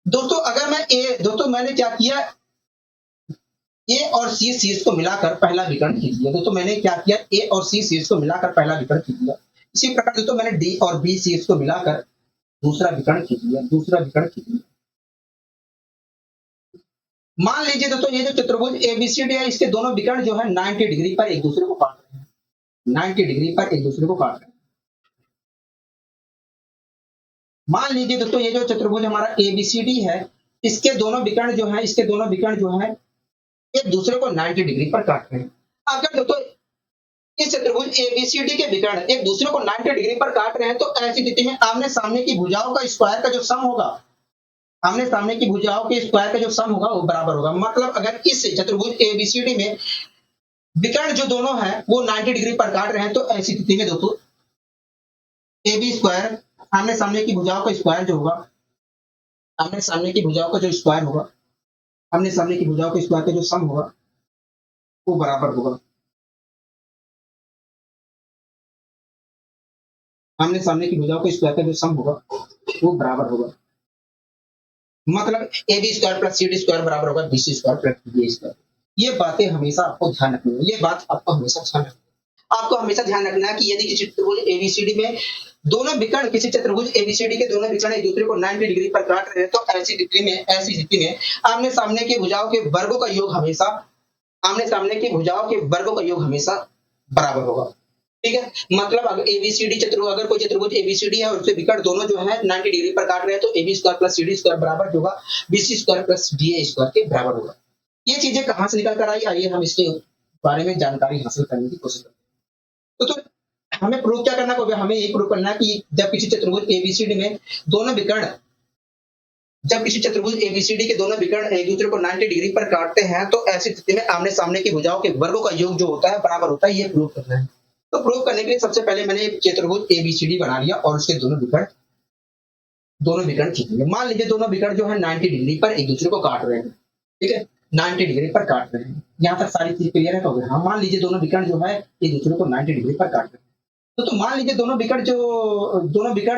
A: दोस्तों मैंने क्या किया, ए और सी शीर्ष को मिलाकर पहला विकर्ण खींच लिया। दोस्तों मैंने क्या किया, ए और सी शीर्ष को मिलाकर पहला विकर्ण खींच लिया। इसी प्रकार दोस्तों मैंने डी और बी सी को मिलाकर दूसरा विकर्ण खींच लिया, दूसरा विकर्ण खींच लिया। मान लीजिए दोस्तों ये जो चतुर्भुज एबीसीडी है, इसके दोनों विकर्ण जो है 90 डिग्री पर एक दूसरे को काट रहे हैं, 90 डिग्री पर एक दूसरे को काट रहे हैं। मान लीजिए दोस्तों ये जो चतुर्भुज हमारा एबीसीडी है, इसके दोनों विकर्ण जो है, इसके दोनों विकर्ण जो है एक दूसरे को 90 डिग्री पर काट रहे हैं। अगर दोस्तों इस चतुर्भुज एबीसीडी के विकर्ण एक दूसरे को 90 डिग्री पर काट रहे हैं, तो ऐसी स्थिति में आमने सामने की भुजाओं का स्क्वायर का जो सम होगा, आमने सामने की भुजाओं के स्क्वायर का जो सम होगा वो बराबर होगा। मतलब अगर इस चतुर्भुज एबीसीडी में विकर्ण जो दोनों है वो 90 डिग्री पर काट रहे हैं, तो ऐसी स्थिति में दोस्तों ए बी स्क्वायर आमने सामने की भुजाओं का स्क्वायर जो होगा, आमने सामने की भुजाओं का जो स्क्वायर होगा, आमने सामने की भुजाओं के स्क्वायर का जो सम होगा वो बराबर होगा, आमने सामने की भुजाओं के स्क्वायर का जो सम होगा वो बराबर होगा। मतलब A B square plus C D square बराबर होगा B C square plus D square. ये बातें हमेशा आपको ध्यान रखनी है, ये बात आपको हमेशा ध्यान रखनी है। आपको हमेशा ध्यान रखना है कि यदि किसी चतुर्भुज एबीसीडी में दोनों विकर्ण, किसी चतुर्भुज एबीसीडी के दोनों विकर्ण एक दूसरे को 90 डिग्री पर काट रहे हैं, तो ऐसी स्थिति में आमने सामने की भुजाओं के वर्गों का योग हमेशा, आमने सामने की भुजाओं के वर्गों का योग हमेशा बराबर होगा। ठीक है, मतलब अगर एबीसीडी चतुर्भुज, अगर कोई चतुर्भुज एबीसीडी है और उसके विकर्ण दोनों जो है 90 डिग्री पर काट रहे हैं, तो A B square plus C D square बराबर होगा BC square plus D A square के बराबर होगा। ये चीजें कहां से निकल कर आई, आइए हम इसके बारे में जानकारी हासिल करने की कोशिश करते हैं। तो हमें प्रूव क्या करना होगा, हमें ये प्रूव करना है कि जब किसी चतुर्भुज एबीसीडी में दोनों विकर्ण, जब किसी चतुर्भुज एबीसीडी के दोनों विकर्ण एक दूसरे को 90 डिग्री पर काटते हैं, तो ऐसी स्थिति में आमने सामने की भुजाओं के वर्गों का योग जो होता है बराबर होता है। ये प्रूव करना है। तो प्रूव करने के लिए सबसे पहले मैंने एक चतुर्भुज एबीसीडी बना लिया और उसके दोनों विकर्ण खींच लिए। मान लीजिए दोनों विकर्ण जो है 90 डिग्री पर एक दूसरे को काट रहे हैं। ठीक है, 90 डिग्री पर काट रहे हैं। यहाँ तक सारी चीज क्लियर है। तो हाँ, मान लीजिए दोनों विकर्ण जो है एक दूसरे को 90 डिग्री पर काट रहे हैं। तो मान लीजिए दोनों विकर्ण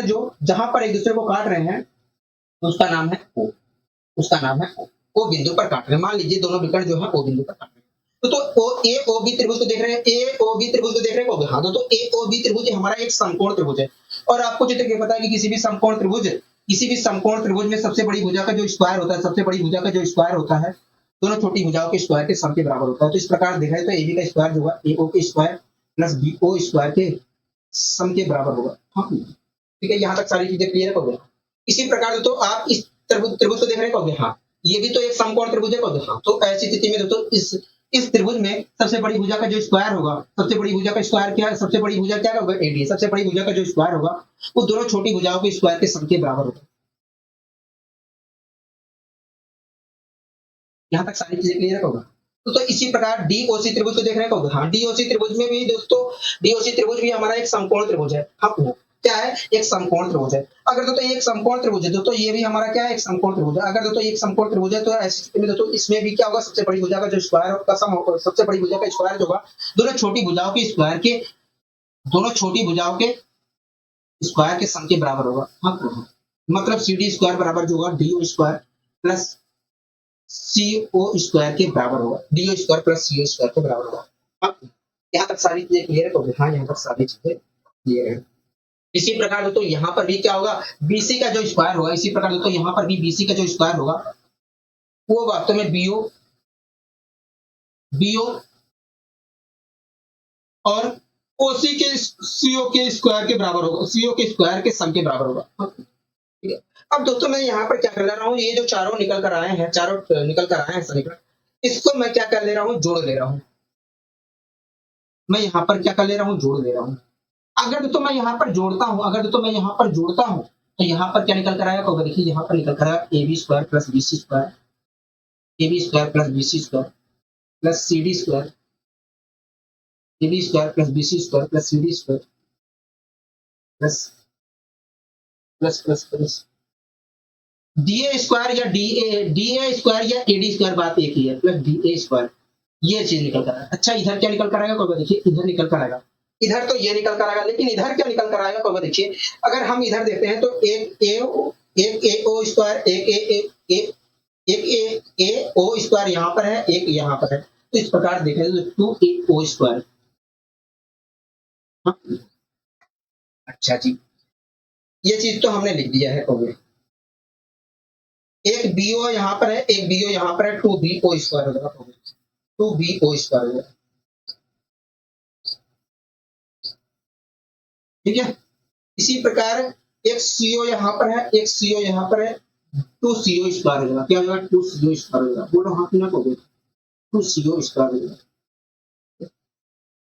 A: जो जहां पर एक दूसरे को काट रहे हैं, तो उसका नाम है ओ, उसका नाम है ओ बिंदु पर काट रहे हैं। मान लीजिए दोनों विकर्ण जो है ओ बिंदु पर काट रहे हैं। तो ओ ए ओ बी त्रिभुज को देख रहे हैं, ए ओ बी त्रिभुज को देख रहे हैं। हाँ, तो ए ओ बी त्रिभुज हमारा एक समकोण त्रिभुज है। और आपको जितना कि पता है कि किसी भी समकोण त्रिभुज में सबसे बड़ी भुजा का जो स्क्वायर होता है, सबसे बड़ी भुजा का जो स्क्वायर होता है, दोनों छोटी भुजाओं के स्क्वायर के सम के बराबर होता है। तो इस प्रकार देख रहे हैं, तो ए बी का स्क्वायर जो होगा ए ओ के square plus B O square के सम के बराबर होगा। हाँ, ठीक है, यहाँ तक सारी चीजें क्लियर हो गई। इसी प्रकार तो आप इस त्रिभुज को देख रहे हैं, हाँ ये भी तो एक समकोण त्रिभुज है। हाँ, तो ऐसी स्थिति में दोस्तों इस त्रिभुज में सबसे बड़ी भुजा का जो स्क्वायर होगा, सबसे बड़ी भुजा का स्क्वायर क्या है, सबसे बड़ी भुजा क्या होगा, एडी। सबसे बड़ी भुजा का जो स्क्वायर होगा वो दोनों छोटी भुजाओं के स्क्वायर के सम के बराबर होगा। यहाँ तक सारी चीजें क्लियर होगा। तो इसी प्रकार डीओसी त्रिभुज को देख रहे हैं। हाँ, डीओसी त्रिभुज में भी दोस्तों, डीओसी त्रिभुज भी हमारा एक समकोण त्रिभुज है। हाँ, क्या है, एक समकोण त्रिभुज है। अगर दोस्तों एक समकोण त्रिभुज है, दोस्तों ये भी हमारा क्या है, एक समकोण त्रिभुज है। अगर दोस्तों एक समकोण त्रिभुज है, तो ऐसी स्थिति में दोस्तों इसमें भी क्या होगा, सबसे बड़ी भुजा का जो स्क्वायर का सम होगा, सबसे बड़ी भुजा का स्क्वायर जो होगा दोनों छोटी भुजाओं के स्क्वायर के, दोनों छोटी भुजाओं के स्क्वायर के सम के बराबर होगा। हाँ, मतलब सी डी स्क्वायर बराबर जो होगा डी ओ स्क्वायर प्लस सी ओ स्क्वायर के बराबर होगा, डी ओ स्क्वायर प्लस सी ओ स्क्वायर के बराबर होगा। अब यहाँ तक सारी चीजें क्लियर है। हाँ, यहाँ तक सारी चीजें क्लियर है। इसी प्रकार दोस्तों यहाँ पर भी क्या होगा, बीसी का जो स्क्वायर होगा, इसी प्रकार दोस्तों यहाँ पर भी बीसी का जो स्क्वायर होगा वो वास्तव में बीओ और ओसी के सीओ के स्क्वायर के बराबर होगा, सीओ के स्क्वायर के सम के बराबर होगा। ठीक है, अब दोस्तों मैं यहाँ पर क्या कर ले रहा हूँ, ये जो चारों निकल कर आए हैं समीकरण, इसको मैं क्या कर ले रहा हूँ, जोड़ ले रहा हूँ। मैं यहाँ पर क्या कर ले रहा हूँ, जोड़ ले रहा हूँ। अगर दोस्तों मैं यहाँ पर जोड़ता हूँ, तो यहाँ पर क्या निकल कर आएगा, तो देखिए यहाँ पर निकल कर आएगा A B square plus B C square, A B square plus B C square plus C D square, A B square plus B C square plus C D square plus plus plus plus D A square या D A square या A D square, बात एक ही है, plus D A square. ये चीज निकल कर आएगा। अच्छा, इधर क्या निकल कर आएगा, तो देखिए इधर निकल कर आएगा, इधर तो ये निकल कर आएगा, लेकिन इधर क्या निकल कर आएगा, तो देखिए अगर हम इधर देखते हैं तो एक ए ओ स्क्वायर, एक ए ओ स्क्वायर यहाँ पर है, एक यहाँ पर है। तो इस प्रकार देखें तो 2 ए ओ स्क्वायर, अच्छा जी, ये चीज तो हमने लिख दिया है। ओके, एक बीओ यहाँ पर है, एक बीओ यहाँ पर है, 2BO स्क्वायर हो जाएगा। 2BO स्क्वायर हो जाएगा, ठीक है। इसी प्रकार एक सीओ यहाँ पर है, एक सीओ यहाँ पर है, 2CO स्क्वायर हो जाएगा। क्या हो जाएगा? 2CO स्क्वायर हो जाएगा। बोलो हाँ कि ना कहोगे? 2CO स्क्वायर हो जाएगा।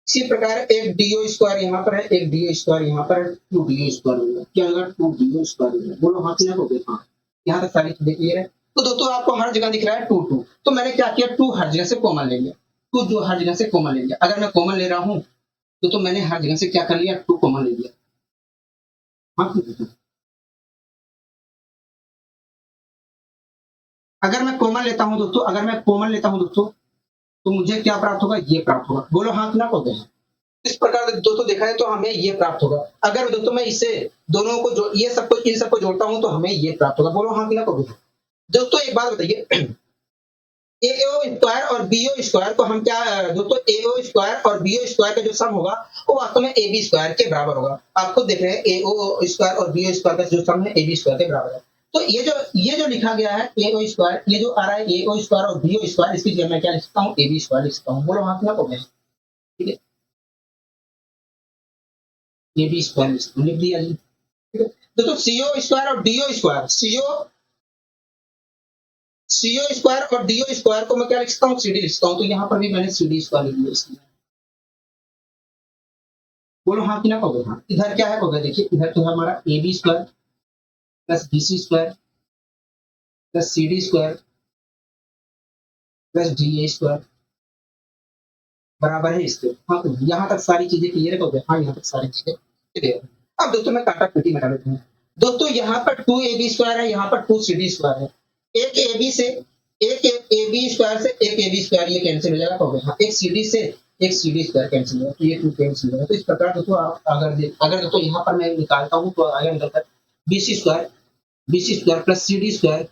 A: इसी प्रकार एक डीओ स्क्वायर यहाँ पर है, एक डीओ स्क्वायर यहाँ पर है, 2DO स्क्वायर हो जाएगा। क्या होगा? 2DO स्क्वायर हो जाएगा। बोलो हाँ कि ना कहोगे? हाँ। यहाँ तक सारी चीजें क्लियर है। तो दोस्तों आपको हर जगह दिख रहा है 2 तो मैंने क्या किया, 2 हर जगह से कॉमन ले लिया। 2 जो हर जगह से कॉमन ले लिया। अगर मैं कॉमन ले रहा हूँ तो मैंने हर जगह से क्या कर लिया, 2 कॉमन ले लिया। हाँ दोस्तों, अगर मैं कॉमन लेता हूँ दोस्तों, अगर मैं कॉमन लेता हूँ दोस्तों, तो मुझे क्या प्राप्त होगा? ये प्राप्त होगा। बोलो हाँ कि ना कहोगे? इस प्रकार दोस्तों देखा है तो हमें ये प्राप्त होगा। अगर दोस्तों मैं इसे दोनों को जो ये सबको इन सबको जोड़ता हूं तो हमें ये प्राप्त होगा। बोलो हाँ कि ना कहोगे? दोस्तों एक बात बताइए, एओ स्क्वायर और बीओ स्क्वायर को हम क्या दोस्तों, एओ स्क्वायर और बीओ स्क्वायर का जो सम होगा वो वास्तव में एबी स्क्वायर के बराबर होगा। आप खुद देख रहे हैं एओ स्क्वायर और बीओ स्क्वायर का जो सम है एबी स्क्वायर के बराबर है। तो ये जो लिखा गया है एओ स्क्वायर, ये जो आ रहा है एओ स्क्वायर और बीओ स्क्वायर, इसकी जगह मैं क्या लिखता हूँ? एबी स्क्वायर लिखता हूँ। बोलो हाँ कि ना कहोगे? ठीक है, एबी स्क्वायर लिख दिया जी। दोस्तों सीओ स्क्वायर और डीओ स्क्वायर, सीओ स्क्वायर और डीओ स्क्वायर को मैं क्या लिखता हूँ? सीडी लिखता हूँ। तो यहाँ पर भी मैंने सीडी स्क्वायर लिख दिया इसमें। बोलो हाँ कि ना कहोगे? हाँ। इधर क्या है कहोगे? देखिए इधर तो है हमारा A B square plus BC square plus C D square plus D A square बराबर है इसके। हाँ, तो यहाँ तक सारी चीजें क्लियर है कहोगे? हाँ, यहाँ तक सारी चीजें क्लियर है। अब दोस्तों मैं काटा कुटी मिटा लेता हूँ। दोस्तों यहाँ पर 2AB स्क्वायर है, यहाँ पर 2CD स्क्वायर है। एक AB से एक AB स्क्वायर से एक AB स्क्वायर ये कैंसिल हो जाएगा कहोगे? हाँ। एक CD से एक CD स्क्वायर कैंसिल हो जाएगा, तो ये 2 कैंसिल हो जाएगा। तो इस प्रकार दोस्तों आप अगर दोस्तों यहाँ पर मैं निकालता हूँ तो आगे निकलता है BC square plus CD square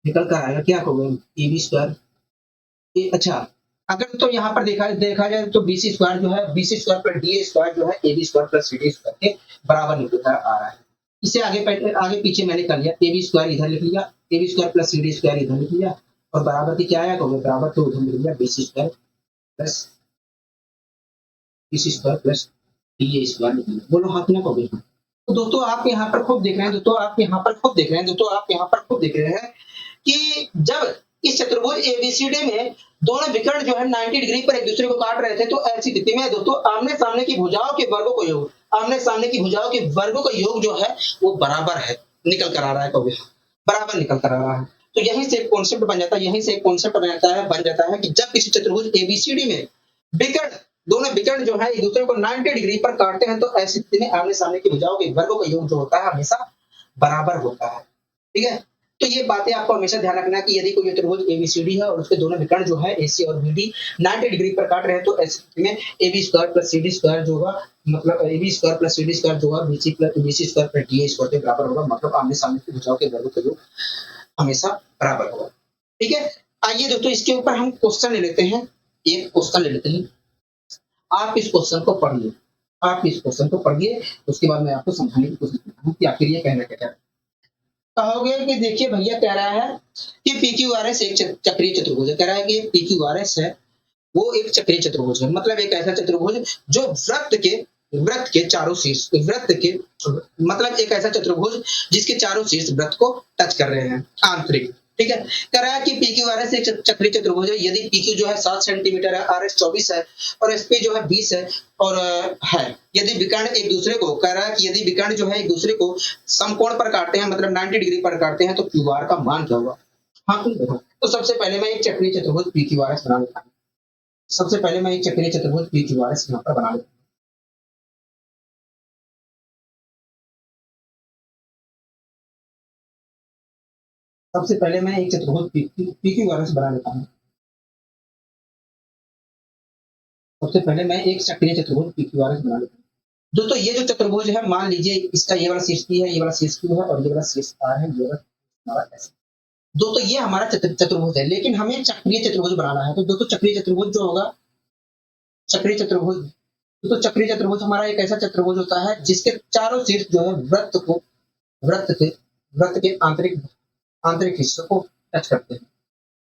A: निकल कर आएगा। क्या कहोगे? AB square. अच्छा, अगर तो यहाँ पर देखा जाए तो बीसी स्क्वायर जो है, BC square plus D square जो है AB square plus C D square के बराबर निकलता आ रहा है। इसे आगे पीछे मैंने कर लिया, एबी स्क्वायर इधर लिख लिया, AB square plus C D square इधर लिख लिया, और बराबर की क्या आया तो बराबर तो उधर लिख लिया BC square plus BC square plus D square लिख लिया। बोलो हाँ कि ना कहोगे? तो दोस्तों आप यहाँ पर खुद देख रहे हैं, कि जब इस चतुर्भुज एबीसीडी में दोनों विकर्ण जो है 90 डिग्री पर एक दूसरे को काट रहे थे, तो ऐसी स्थिति में दोस्तों आमने सामने की भुजाओं के वर्गों का योग, जो है वो बराबर है, निकल कर आ रहा है कभी बराबर निकल कर आ रहा है। तो यहीं से एक कॉन्सेप्ट बन जाता है कि जब किसी चतुर्भुज एबीसीडी में विकर्ण दोनों विकर्ण जो है एक दूसरे को 90 डिग्री पर काटते हैं, तो ऐसी स्थिति में आमने सामने की भुजाओं के वर्गों का योग जो होता है हमेशा बराबर होता है। ठीक है, तो ये बातें आपको हमेशा ध्यान रखना कि यदि कोई चतुर्भुज एबीसीडी है और उसके दोनों विकर्ण जो है एसी और बीडी 90 डिग्री पर काट रहे हैं, तो ऐसी स्थिति में AB square plus CD square जो होगा, मतलब AB square plus CD square जो होगा BC square plus D square के बराबर होगा। मतलब आमने सामने की भुजाओं के वर्गों का योग हमेशा बराबर होगा। ठीक है, आइए दोस्तों इसके ऊपर हम क्वेश्चन ले लेते हैं। एक क्वेश्चन ले लेते हैं, आप इस क्वेश्चन को पढ़िए, उसके बाद मैं आपको समझाने की कोशिश करता हूँ कि आखिर ये कहना क्या है। कहोगे कि देखिए भैया कह रहा है कि PQRS एक चक्रीय चतुर्भुज है। कह रहा है कि PQRS है वो एक चक्रीय चतुर्भुज है, मतलब एक ऐसा चतुर्भुज जो वृत्त के चारों शीर्ष मतलब एक ऐसा चतुर्भुज जिसके चारों शीर्ष वृत्त को टच कर रहे हैं आंतरिक। ठीक है, कह रहा है कि PQRS एक चक्रीय चतुर्भुज है यदि PQ जो है 7 सेंटीमीटर है, RS 24 है और SP जो है 20 है और है। यदि विकर्ण एक दूसरे को, कह रहा है कि यदि विकर्ण जो है एक दूसरे को समकोण पर काटते हैं, मतलब 90 डिग्री पर काटते हैं, तो QR का मान क्या होगा? हाँ, तो सबसे पहले मैं एक चक्रीय चतुर्भुज PQRS बना लेता हूँ। यहाँ पर बना लेता हूँ। सबसे पहले मैं एक चतुर्भुज PQRS बना लेता हूँ। सबसे पहले मैं एक चक्रीय चतुर्भुज PQRS बना लेता हूँ। दोस्तों ये जो चतुर्भुज है, मान लीजिए इसका ये वाला शीर्ष P है, ये वाला शीर्ष Q है और ये वाला शीर्ष R है, ये वाला हमारा S। दोस्तों ये हमारा चतुर्भुज है, लेकिन हमें चक्रीय चतुर्भुज बनाना है। तो दोस्तों चक्रीय चतुर्भुज जो होगा, चक्रीय चतुर्भुज तो चक्रीय चतुर्भुज हमारा एक ऐसा चतुर्भुज होता है जिसके चारों शीर्ष जो है वृत्त के वृत्त के आंतरिक आंतरिक हिस्सों को टच करते हैं।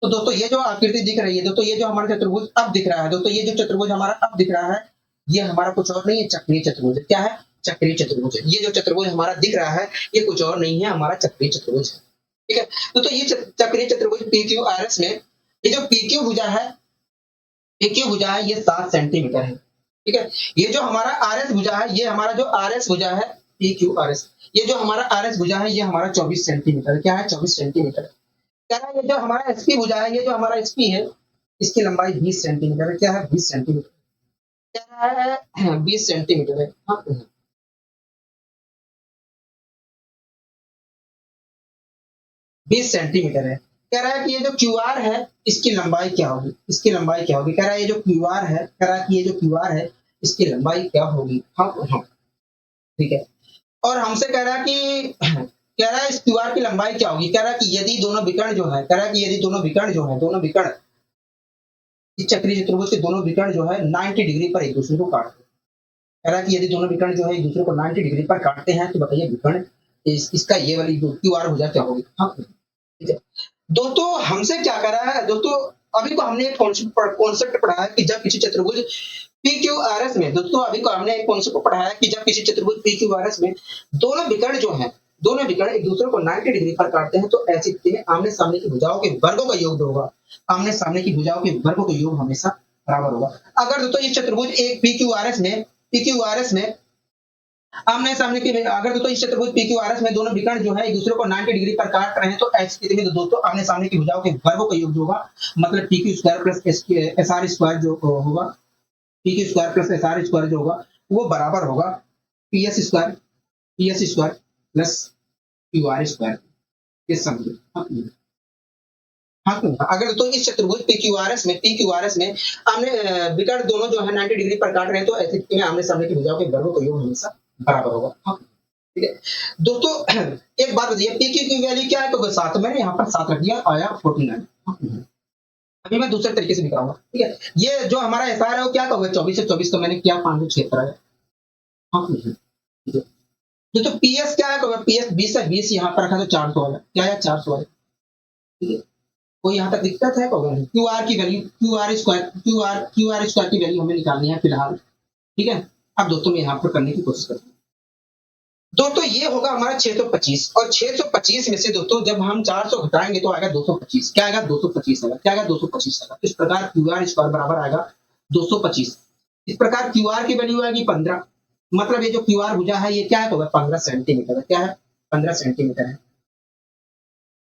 A: तो दोस्तों ये जो आकृति दिख रही है, दोस्तों ये जो हमारा चतुर्भुज अब दिख रहा है, दोस्तों ये जो चतुर्भुज हमारा अब दिख रहा है, ये हमारा कुछ और नहीं है, चक्रीय चतुर्भुज। क्या है? चक्रीय चतुर्भुज है। ये जो चतुर्भुज हमारा दिख रहा है, ये कुछ और नहीं है, हमारा चक्रीय चतुर्भुज है। ठीक है, तो ये चक्रीय चतुर्भुज PQRS में ये जो PQ भुजा है ये 7 सेंटीमीटर है। ठीक है, ये जो हमारा RS भुजा है, ये हमारा जो RS भुजा है PQRS, ये जो हमारा RS भुजा है ये हमारा 24 सेंटीमीटर। क्या है? 24 सेंटीमीटर। कह रहा है ये जो हमारा SP भुजा है, ये जो हमारा SP है, इसकी लंबाई 20 सेंटीमीटर है। क्या है? 20 सेंटीमीटर। कह रहा है 20 सेंटीमीटर है। हाँ, 20 सेंटीमीटर है। कह रहा है कि ये जो QR है इसकी लंबाई क्या होगी? इसकी लंबाई क्या होगी? कह रहा है ये जो QR है, कह रहा है कि ये जो QR है इसकी लंबाई क्या होगी? हाँ हाँ, ठीक है। और हमसे कह रहा है कि कह रहा है इस QR की लंबाई क्या होगी? कह रहा है कि यदि दोनों विकर्ण जो है, कह रहा है कि यदि दोनों विकर्ण जो है, दोनों विकर्ण इस चक्रीय चतुर्भुज के दोनों विकर्ण जो है 90 डिग्री पर एक दूसरे को काटते हैं। कह रहा है कि यदि दोनों विकर्ण जो है एक दूसरे को 90 डिग्री पर काटते हैं तो बताइए विकर्ण इसका ये वाली QR भुजा क्या होगी? हाँ, ठीक है। दोस्तों हमसे क्या कर रहा है? दोस्तों अभी को हमने एक कॉन्सेप्ट पढ़ा है कि जब किसी चतुर्भुज PQRS में, दोस्तों अभी को हमने एक कॉन्सेप्ट पढ़ा है कि जब किसी चतुर्भुज PQRS में दोनों विकर्ण जो है, दोनों विकर्ण एक दूसरे को 90 डिग्री पर काटते हैं तो ऐसी स्थिति में आमने सामने की भुजाओं के वर्गों का योग होगा। आमने सामने की भुजाओं के वर्गों का योग हमेशा बराबर होगा। अगर दोस्तों इस चतुर्भुज एक PQRS में आमने सामने की, अगर दोस्तों इस चतुर्भुज PQRS में दोनों विकर्ण जो है एक दूसरे को 90 डिग्री पर काट रहे हैं तो ऐसी स्थिति में दोस्तों आमने सामने की भुजाओं के वर्गों का योग जो होगा, मतलब PQ square plus SR square जो होगा, PQ square plus SR square जो होगा वो बराबर होगा PS square plus QR square. ये समझिए। हाँ, अगर तो इस चतुर्भुज PQRS में आमने विकर्ण दोनों जो है 90 डिग्री पर काट रहे हैं तो ऐसी स्थिति में आमने सामने की भुजाओं के वर्गों का योग हमेशा बराबर होगा। हाँ, ठीक है। दोस्तों एक बात बताइए, PQ की वैल्यू क्या है? तो 7, मैंने यहाँ पर 7 रख दिया, आया 49। अभी मैं दूसरे तरीके से दिखाऊंगा। ठीक है, ये जो हमारा SR है वो क्या कहोगे? 24 से 24 तो मैंने किया 5 से 6 आया। हाँ, ठीक है। दोस्तों PS क्या है? तो PS 20 से 20 यहाँ पर रखा तो 400 आया। क्या है? 400 आया। ठीक है, कोई यहाँ तक दिक्कत है? QR की वैल्यू QR स्क्वायर की वैल्यू हमें निकालनी है फिलहाल। ठीक है, अब दोस्तों मैं यहाँ पर करने की कोशिश करता हूँ। दोस्तों ये होगा हमारा 625 और 625 में से दोस्तों जब हम 400 घटाएंगे तो आएगा 225। क्या आएगा? 225 आएगा। क्या आएगा? 225 आएगा। इस प्रकार QR स्क्वायर बराबर आएगा 225। इस प्रकार QR की वैल्यू आएगी 15। मतलब ये जो QR भुजा है ये क्या है? तो 15 सेंटीमीटर है। क्या है? 15 सेंटीमीटर है।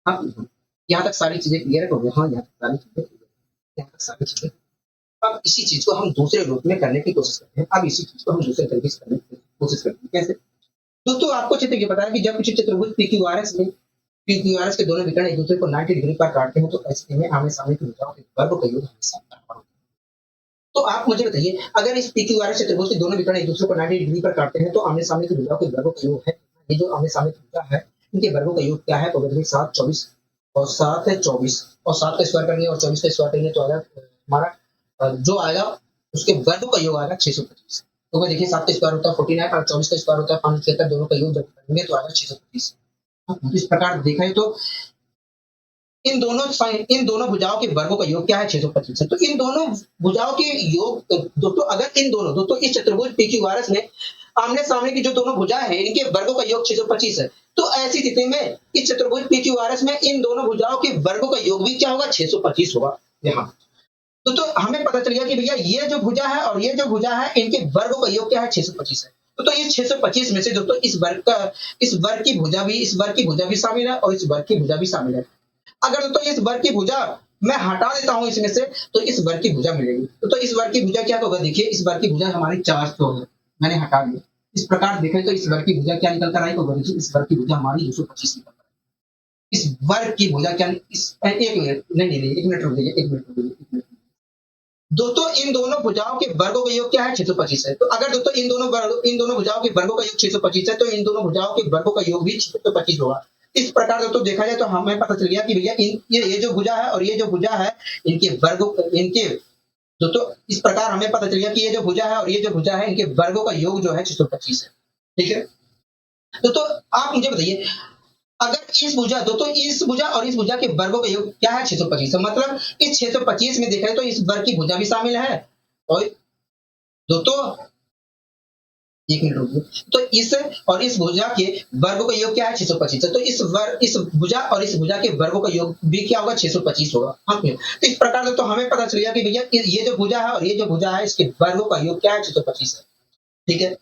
A: हाँ, यहाँ तक सारी चीजें क्लियर है? हाँ, यहाँ तक सारी चीजें क्लियर है। यहाँ तक सारी चीजें। अब इसी चीज को हम दूसरे रूप में करने की कोशिश करते हैं। अब इसी चीज को हम दूसरे तरीके से करने की कोशिश करते हैं। कैसे? दोस्तों आपको चित्र ये पता है कि जब किसी चतुर्भुज PQRS के दोनों विकर्ण एक दूसरे को 90 डिग्री पर काटते हैं तो ऐसे में आमने सामने की भुजाओं के वर्ग का योग हमेशा बराबर होता है। तो आप मुझे बताइए, अगर इस PQRS चतुर्भुज के दोनों विकर्ण एक दूसरे को 90 डिग्री पर काटते हैं तो आमने सामने की भुजाओं के वर्गों का योग है, ये जो आमने सामने की भुजा है इनके वर्गों का योग क्या है? तो 7 24 और 7 है 24 और 7 का स्क्वायर करेंगे और 24 का स्क्वायर करेंगे तो आएगा हमारा जो आएगा उसके वर्ग का योग आएगा 625। तो देखिए 7 का स्क्वायर होता है 49 और 24 का स्क्वायर होता है 576, दोनों का योग जब करेंगे तो आएगा 625। इस प्रकार देखा है तो इन दोनों भुजाओं के वर्गों का योग क्या है? 625 है। तो इन दोनों भुजाओं के योग दोस्तों, अगर इन दोनों इस चतुर्भुज PQRS में आमने सामने की जो दोनों भुजा है इनके वर्गों का योग 625 है तो ऐसी स्थिति में इस चतुर्भुज PQRS में इन दोनों भुजाओं के वर्गों का योग भी क्या होगा? 625 होगा। यहाँ तो हमें पता चल गया कि भैया ये जो भुजा है और ये जो भुजा है इनके वर्गों का योग क्या है? 625 है। तो इस 625 में से दोस्तों इस वर्ग की भुजा भी शामिल है और इस वर्ग की भुजा भी शामिल है। अगर दोस्तों इस वर्ग की भुजा मैं हटा देता हूं इसमें से तो इस वर्ग की भुजा मिलेगी। तो इस वर्ग की भुजा क्या होगा? देखिए इस वर्ग की भुजा हमारी 400 है, मैंने हटा दिया। इस प्रकार देखें तो इस वर्ग की भुजा क्या निकल कर आई? तो देखिए इस वर्ग की भुजा हमारी 225 निकल कर आई। इस वर्ग की भुजा क्या? एक मिनट रुक जाइए। दोस्तों इन दोनों भुजाओं के वर्गों का योग क्या है? 625 है। तो अगर दोस्तों इन दोनों भुजाओं के वर्गों का योग 625 है तो इन दोनों भुजाओं के वर्गों का योग भी 625 होगा। इस प्रकार दोस्तों देखा जाए तो हमें पता चल गया कि भैया ये जो भुजा है और ये जो भुजा है इनके दोस्तों इस प्रकार हमें पता चल गया कि ये जो भुजा है और ये जो भुजा है इनके वर्गों का योग जो है 625 है। ठीक है, तो आप मुझे बताइए, अगर इस भुजा दोस्तों इस भुजा और इस भुजा के वर्गों का योग क्या है 625, मतलब इस 625 में देखा तो इस वर्ग की भुजा भी शामिल है और दोस्तों एक मिनट रुकिए, तो इस और इस भुजा के वर्गों का योग क्या है 625, तो इस भुजा और इस भुजा के वर्गों का योग भी क्या होगा 625 होगा। हाँ, तो इस प्रकार से तो हमें पता चल गया कि भैया ये जो भुजा है और ये जो भुजा है इसके वर्गों का योग क्या है 625 है। ठीक है,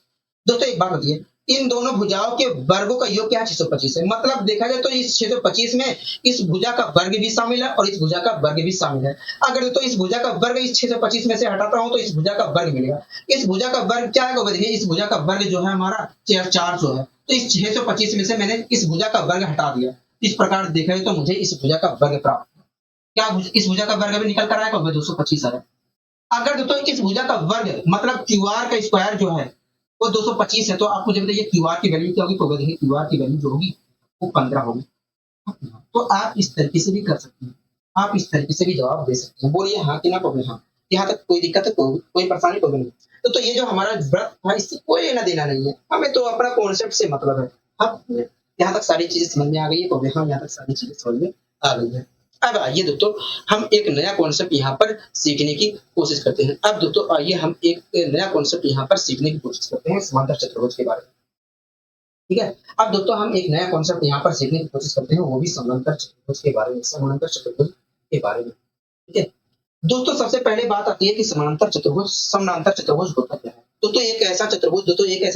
A: दोस्तों एक बात बताइए, इन दोनों भुजाओं के वर्गों का योग क्या है 625 है, मतलब देखा जाए तो इस 625 में इस भुजा का वर्ग भी शामिल है और इस भुजा का वर्ग भी शामिल है। अगर तो इस भुजा का वर्ग इस 625 में से हटाता हूं तो इस भुजा का वर्ग मिलेगा। इस भुजा का वर्ग क्या है देखिए, इस भुजा का वर्ग जो है हमारा 400 है, तो इस 625 में से मैंने इस भुजा का वर्ग हटा दिया। इस प्रकार देखा जाए तो मुझे इस भुजा का वर्ग प्राप्त हुआ। क्या इस भुजा का वर्ग अभी निकल कर आएगा 225 है। अगर दोस्तों इस भुजा का वर्ग मतलब क्यूआर का स्क्वायर जो है वो 225 है, तो आप मुझे बताइए क्यूआर की वैल्यू क्या होगी, तो देखिए क्यूआर की वैल्यू जो होगी वो 15 होगी। तो आप इस तरीके से भी कर सकते हैं, आप इस तरीके से भी जवाब दे सकते हैं। बोलिए हाँ कि ना, बोलिए हाँ। यहाँ तक कोई दिक्कत है, कोई परेशानी तो नहीं। तो ये जो हमारा व्रत था इससे कोई लेना देना नहीं है, हमें तो अपना कॉन्सेप्ट से मतलब है। अब यहाँ तक सारी चीजें समझ में आ गई है, तो हाँ यहाँ तक सारी चीजें समझ में आ गई है। अब आइए दोस्तों हम एक नया कॉन्सेप्ट यहाँ पर सीखने की कोशिश करते हैं। अब दोस्तों आइए हम एक नया कॉन्सेप्ट यहाँ पर सीखने की कोशिश करते हैं समांतर चतुर्भुज के बारे में। ठीक है, अब दोस्तों हम एक नया कॉन्सेप्ट यहाँ पर सीखने की कोशिश करते हैं, वो भी समांतर चतुर्भुज के बारे में, समांतर चतुर्भुज के बारे में। ठीक है दोस्तों, सबसे पहले बात आती है कि समांतर चतुर्भुज समांतर चतुर्भुज होता क्या है। दोस्तों एक ऐसा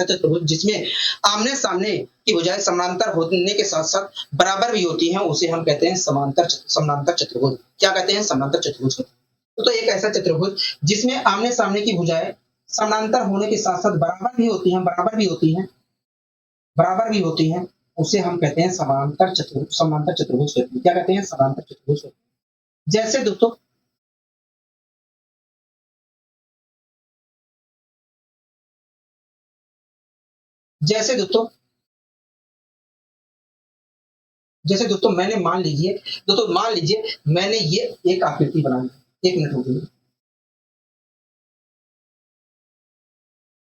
A: चतुर्भुज जिसमें आमने सामने की बजाय समांतर होने के साथ साथ बराबर भी होती हैं, उसे हम कहते हैं समांतर चतुर्भुज। क्या कहते हैं? समांतर चतुर्भुज। तो एक ऐसा चतुर्भुज जिसमें आमने सामने की भुजाएं समांतर होने के साथ साथ बराबर भी होती हैं, उसे हम कहते हैं समांतर चतुर्भुज कहते हैं। क्या कहते हैं? समांतर चतुर्भुज। जैसे दोस्तों जैसे दोस्तों जैसे दोस्तों मान लीजिए मैंने ये एक आकृति बनाई। एक मिनट रुकिए।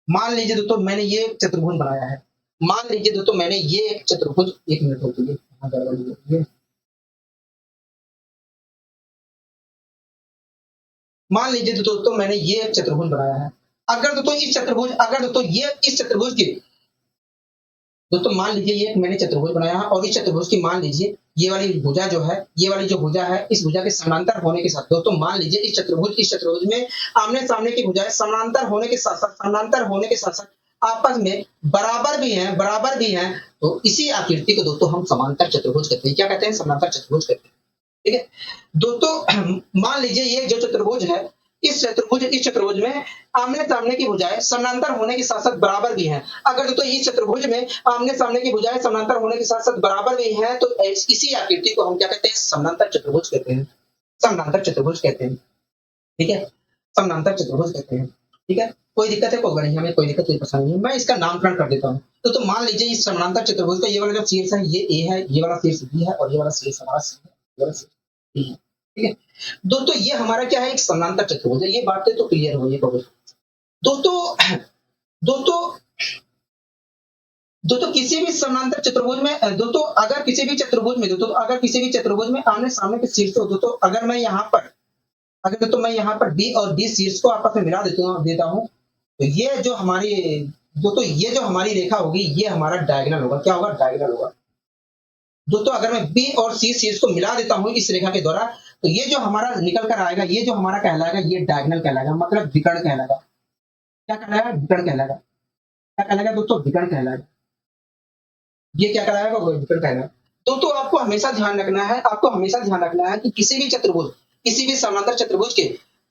A: मान लीजिए दोस्तों मैंने ये एक चतुर्भुज बनाया है। मान लीजिए दोस्तों मैंने ये एक चतुर्भुज, एक मिनट रुकिए, यहाँ गड़बड़ी हो रही है। मान लीजिए दोस्तों मैंने ये एक चतुर्भुज बनाया है। अगर दोस्तों ये इस चतुर्भुज की दोस्तों मान लीजिए ये मैंने चतुर्भुज बनाया है और इस चतुर्भुज की मान लीजिए ये वाली भुजा जो है, ये वाली जो भुजा है, इस भुजा के समांतर होने के साथ दोस्तों मान लीजिए इस चतुर्भुज में आमने सामने की भुजाएं समांतर होने के साथ साथ आपस में बराबर भी हैं, तो इसी आकृति को दोस्तों हम समांतर चतुर्भुज कहते हैं। क्या कहते हैं? समांतर चतुर्भुज कहते हैं। ठीक है दोस्तों, मान लीजिए ये जो चतुर्भुज है, इस चतुर्भुज में आमने सामने की भुजाएं समांतर होने के साथ साथ बराबर भी हैं। अगर दोस्तों इस चतुर्भुज में आमने सामने की भुजाएं समांतर होने के साथ साथ बराबर भी हैं, तो इसी आकृति को हम क्या कहते हैं? समांतर चतुर्भुज कहते हैं। समांतर चतुर्भुज कहते हैं। ठीक है, समांतर चतुर्भुज कहते हैं। ठीक है, कोई दिक्कत है? कोई नहीं, हमें कोई दिक्कत कोई परेशानी नहीं। मैं इसका नामकरण कर देता हूँ। तो मान लीजिए इस समांतर चतुर्भुज का ये वाला जो शीर्ष है ये ए है, ये वाला शीर्ष बी है और ये वाला शीर्ष हमारा सी है, ये वाला शीर्ष डी है। ठीक है दोस्तों, ये हमारा क्या है? एक समांतर चतुर्भुज है। ये बातें तो क्लियर हो गई दोस्तों। दोस्तों दोस्तों किसी भी समांतर चतुर्भुज में दोस्तों अगर किसी भी चतुर्भुज में आमने सामने के शीर्ष हो दोस्तों, अगर दोस्तों मैं यहाँ पर बी और डी शीर्ष को आपस में मिला देता हूँ, तो ये जो हमारी रेखा होगी ये हमारा डायगोनल होगा। क्या होगा? डायगोनल होगा। दोस्तों अगर मैं बी और सी शीर्ष को मिला देता हूँ इस रेखा के द्वारा, तो ये जो हमारा निकल कर आएगा, ये जो हमारा कहलाएगा ये डायगोनल कहलाएगा, मतलब विकर्ण कहलाएगा। क्या कहलाएगा? विकर्ण कहलाएगा। क्या कहलाएगा दोस्तों? विकर्ण कहलाएगा। ये क्या कहलाएगा? विकर्ण कहलाएगा। दोस्तों आपको हमेशा ध्यान रखना है कि किसी भी समांतर चतुर्भुज के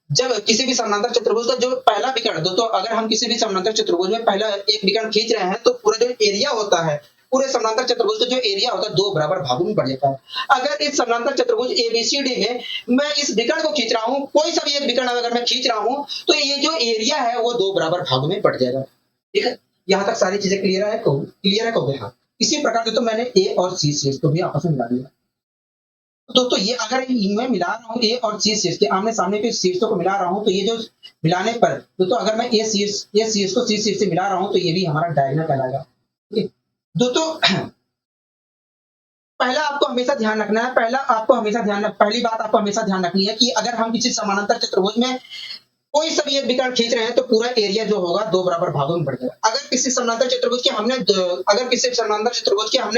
A: किसी भी समांतर चतुर्भुज का जो पहला विकर्ण, दोस्तों अगर हम किसी भी समांतर चतुर्भुज में पहला एक विकर्ण खींच रहे हैं तो पूरा जो एरिया होता है, पूरे समांतर चतुर्भुज का जो एरिया होता है दो बराबर भागों में बढ़ जाता है। अगर इस समांतर चतुर्भुज एबीसीडी में मैं इस विकर्ण को खींच रहा हूँ, कोई सा भी एक विकर्ण अगर मैं खींच रहा हूँ, तो ये जो एरिया है वो दो बराबर भागों में बढ़ जाएगा। ठीक है, यहाँ तक सारी चीजें क्लियर है? हाँ। इसी प्रकार से तो मैंने ए और सी शीर्ष को भी आपस में मिला दिया। दोस्तों ये अगर मैं मिला रहा हूँ ए और सी शीर्ष के आमने सामने के शीर्षों को मिला रहा हूँ, तो ये जो मिलाने पर दोस्तों अगर मैं ए शीर्ष को सी शीर्ष से मिला रहा हूँ, तो ये भी हमारा डायगोनल कहलाएगा। ठीक है? दोस्तों पहला आपको हमेशा ध्यान रखना है, पहली बात आपको हमेशा ध्यान रखनी है कि अगर हम किसी समानांतर चतुर्भुज में कोई सा भी एक विकर्ण खींच रहे हैं, तो पूरा एरिया जो होगा दो बराबर भागों में बढ़ जाएगा। अगर किसी समानांतर चतुर्भुज के हमने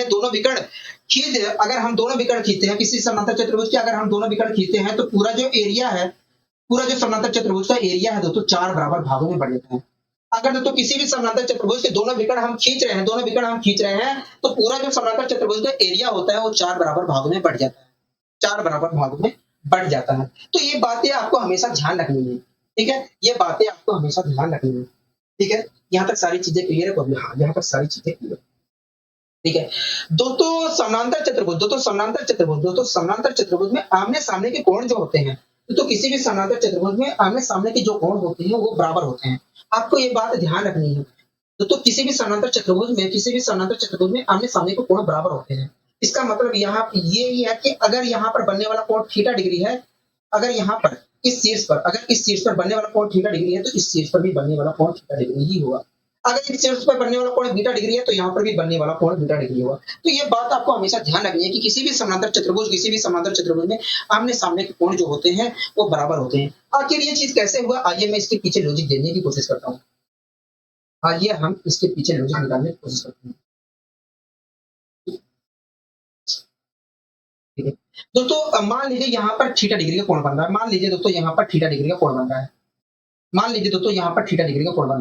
A: दोनों विकर्ण अगर हम दोनों विकर्ण खींचते हैं, किसी समानांतर चतुर्भुज के अगर हम दोनों विकर्ण खींचते हैं, तो पूरा जो एरिया है, पूरा जो समानांतर चतुर्भुज का एरिया है दोस्तों, चार बराबर भागों में बढ़ जाता है। अगर दोस्तों किसी भी समानांतर चतुर्भुज के दोनों विकर्ण हम खींच रहे हैं, तो पूरा जो समानांतर चतुर्भुज का एरिया होता है वो चार बराबर भागों में बढ़ जाता है, चार बराबर भागों में बढ़ जाता है। तो ये बातें आपको हमेशा ध्यान रखनी है। ठीक है, ये बातें आपको हमेशा ध्यान रखनी है। ठीक है, यहाँ तक सारी चीजें क्लियर है। हाँ, यहाँ तक सारी चीजें क्लियर। ठीक है दोस्तों, समानांतर चतुर्भुज में आमने सामने के कोण जो होते हैं, तो किसी भी समानांतर चतुर्भुज में आमने सामने के जो कोण होते हैं वो बराबर होते हैं। आपको ये बात ध्यान रखनी है। तो किसी भी समानांतर चतुर्भुज में आमने सामने के कोण बराबर होते हैं। इसका मतलब यहाँ ये ही है कि अगर यहाँ पर बनने वाला कोण थीटा डिग्री है, अगर यहाँ पर इस शीर्ष पर बनने वाला कोण थीटा डिग्री है, तो इस शीर्ष पर भी बनने वाला कोण थीटा डिग्री ही होगा। अगर इस शीर्ष पर बनने वाला कोण बीटा डिग्री है, तो यहाँ पर भी बनने वाला कोण बीटा डिग्री होगा। तो ये बात आपको हमेशा ध्यान रखनी है कि किसी भी समानांतर चतुर्भुज में आमने सामने के कोण जो होते हैं वो बराबर होते हैं। आखिर ये चीज कैसे हुआ, आइए मैं इसके पीछे लॉजिक देने की कोशिश करता हूँ। आइए हम इसके पीछे लॉजिक निकालने की कोशिश करते हैं। ठीक है दोस्तों, मान लीजिए यहाँ पर थीटा डिग्री का कोण बन रहा है। मान लीजिए दोस्तों यहाँ पर थीटा डिग्री का कोण बन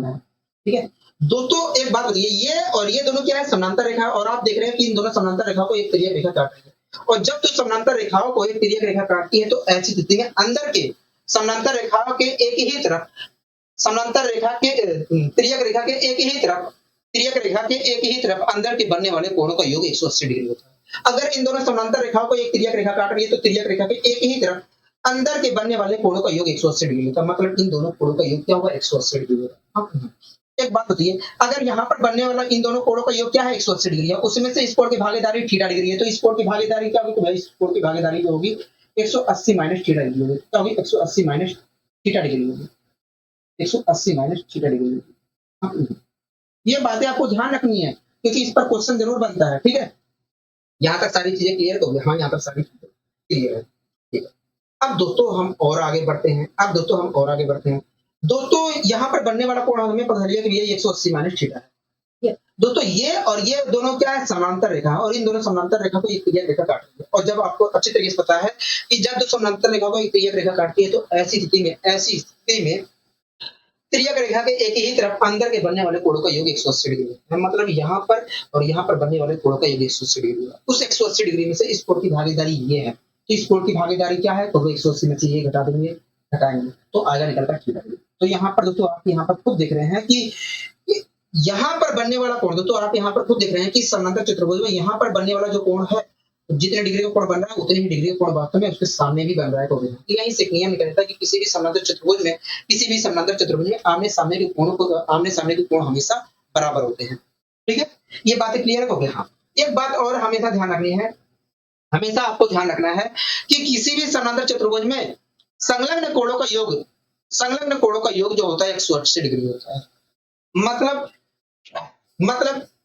A: रहा है। ठीक है दोस्तों, एक बात बताइए, ये और ये दोनों क्या है, समानांतर रेखा है, और आप देख रहे हैं कि इन दोनों समानांतर रेखाओं को एक तिर्यक रेखा काट रही है। और जब तो समानांतर रेखाओं को एक तिर्यक रेखा काटती है, तो ऐसी स्थिति में अंदर के समानांतर रेखाओं के एक ही तरफ समानांतर रेखा के तिर्यक रेखा के एक ही तरफ अंदर के बनने वाले कोणों का योग 180 डिग्री होता है। अगर इन दोनों समानांतर रेखाओं को एक तिर्यक रेखा काट रही है, तो तिर्यक रेखा के एक ही तरफ अंदर के बनने वाले कोणों का योग 180 डिग्री होता है। मतलब इन दोनों कोणों का योग क्या होगा, 180 डिग्री होगा। एक बात बताइए, अगर यहाँ पर बनने वाला इन दोनों कोणों का योग क्या है, 180 डिग्री है, उसमें से इस कोण की भागीदारी थीटा डिग्री है, तो इस कोण की भागीदारी क्या होगी, इस कोण की भागीदारी जो होगी 180 माइनस थीटा डिग्री होगी। क्या होगी, 180 माइनस थीटा डिग्री होगी, 180 माइनस थीटा डिग्री होगी। ये बातें आपको ध्यान रखनी है, क्योंकि इस पर क्वेश्चन जरूर बनता है। ठीक है, यहाँ तक सारी चीजें क्लियर हो गई। हाँ, यहाँ तक सारी चीजें क्लियर है। ठीक है, अब दोस्तों हम और आगे बढ़ते हैं। दोस्तों यहाँ पर बनने वाला कोण हमें पता चलिए कि ये 180 माइनस थीटा है। दोस्तों ये दोनों क्या है, समानांतर रेखा, और इन दोनों समानांतर रेखा को एक तिर्यक रेखा काट रही है। और जब आपको अच्छी तरीके से पता है कि जब दो समानांतर रेखा को एक तिर्यक रेखा काटती है, तो ऐसी स्थिति में तिर्यक रेखा के एक ही तरफ अंदर के बनने वाले कोणों का योग 180 डिग्री है। मतलब यहाँ पर और यहाँ पर बनने वाले कोणों का योग 180 डिग्री होगा। उस 180 डिग्री में से इस कोण की भागीदारी ये है, तो इस कोण की भागीदारी क्या है, तो 180 में से ये घटाएंगे तो आएगा निकल कर थीटा डिग्री। तो यहाँ पर दोस्तों आप यहाँ पर खुद देख रहे हैं कि यहाँ पर बनने वाला कोण, दोस्तों आप यहाँ पर खुद देख रहे हैं कि समानांतर चतुर्भुज में यहाँ पर बनने वाला जो कोण है, जितने डिग्री का कोण बन रहा है उतनी ही डिग्री का कोण वास्तव में उसके सामने भी बन रहा है। तो यही से नियम निकलता है कि किसी भी समानांतर चतुर्भुज में आमने सामने के कोण हमेशा बराबर होते हैं। ठीक है, ये बातें क्लियर हो गई। हाँ, एक बात और हमेशा ध्यान रखनी है, हमेशा आपको ध्यान रखना है कि किसी भी समानांतर चतुर्भुज में संलग्न कोणों का योग जो होता है 180 डिग्री होता है। मतलब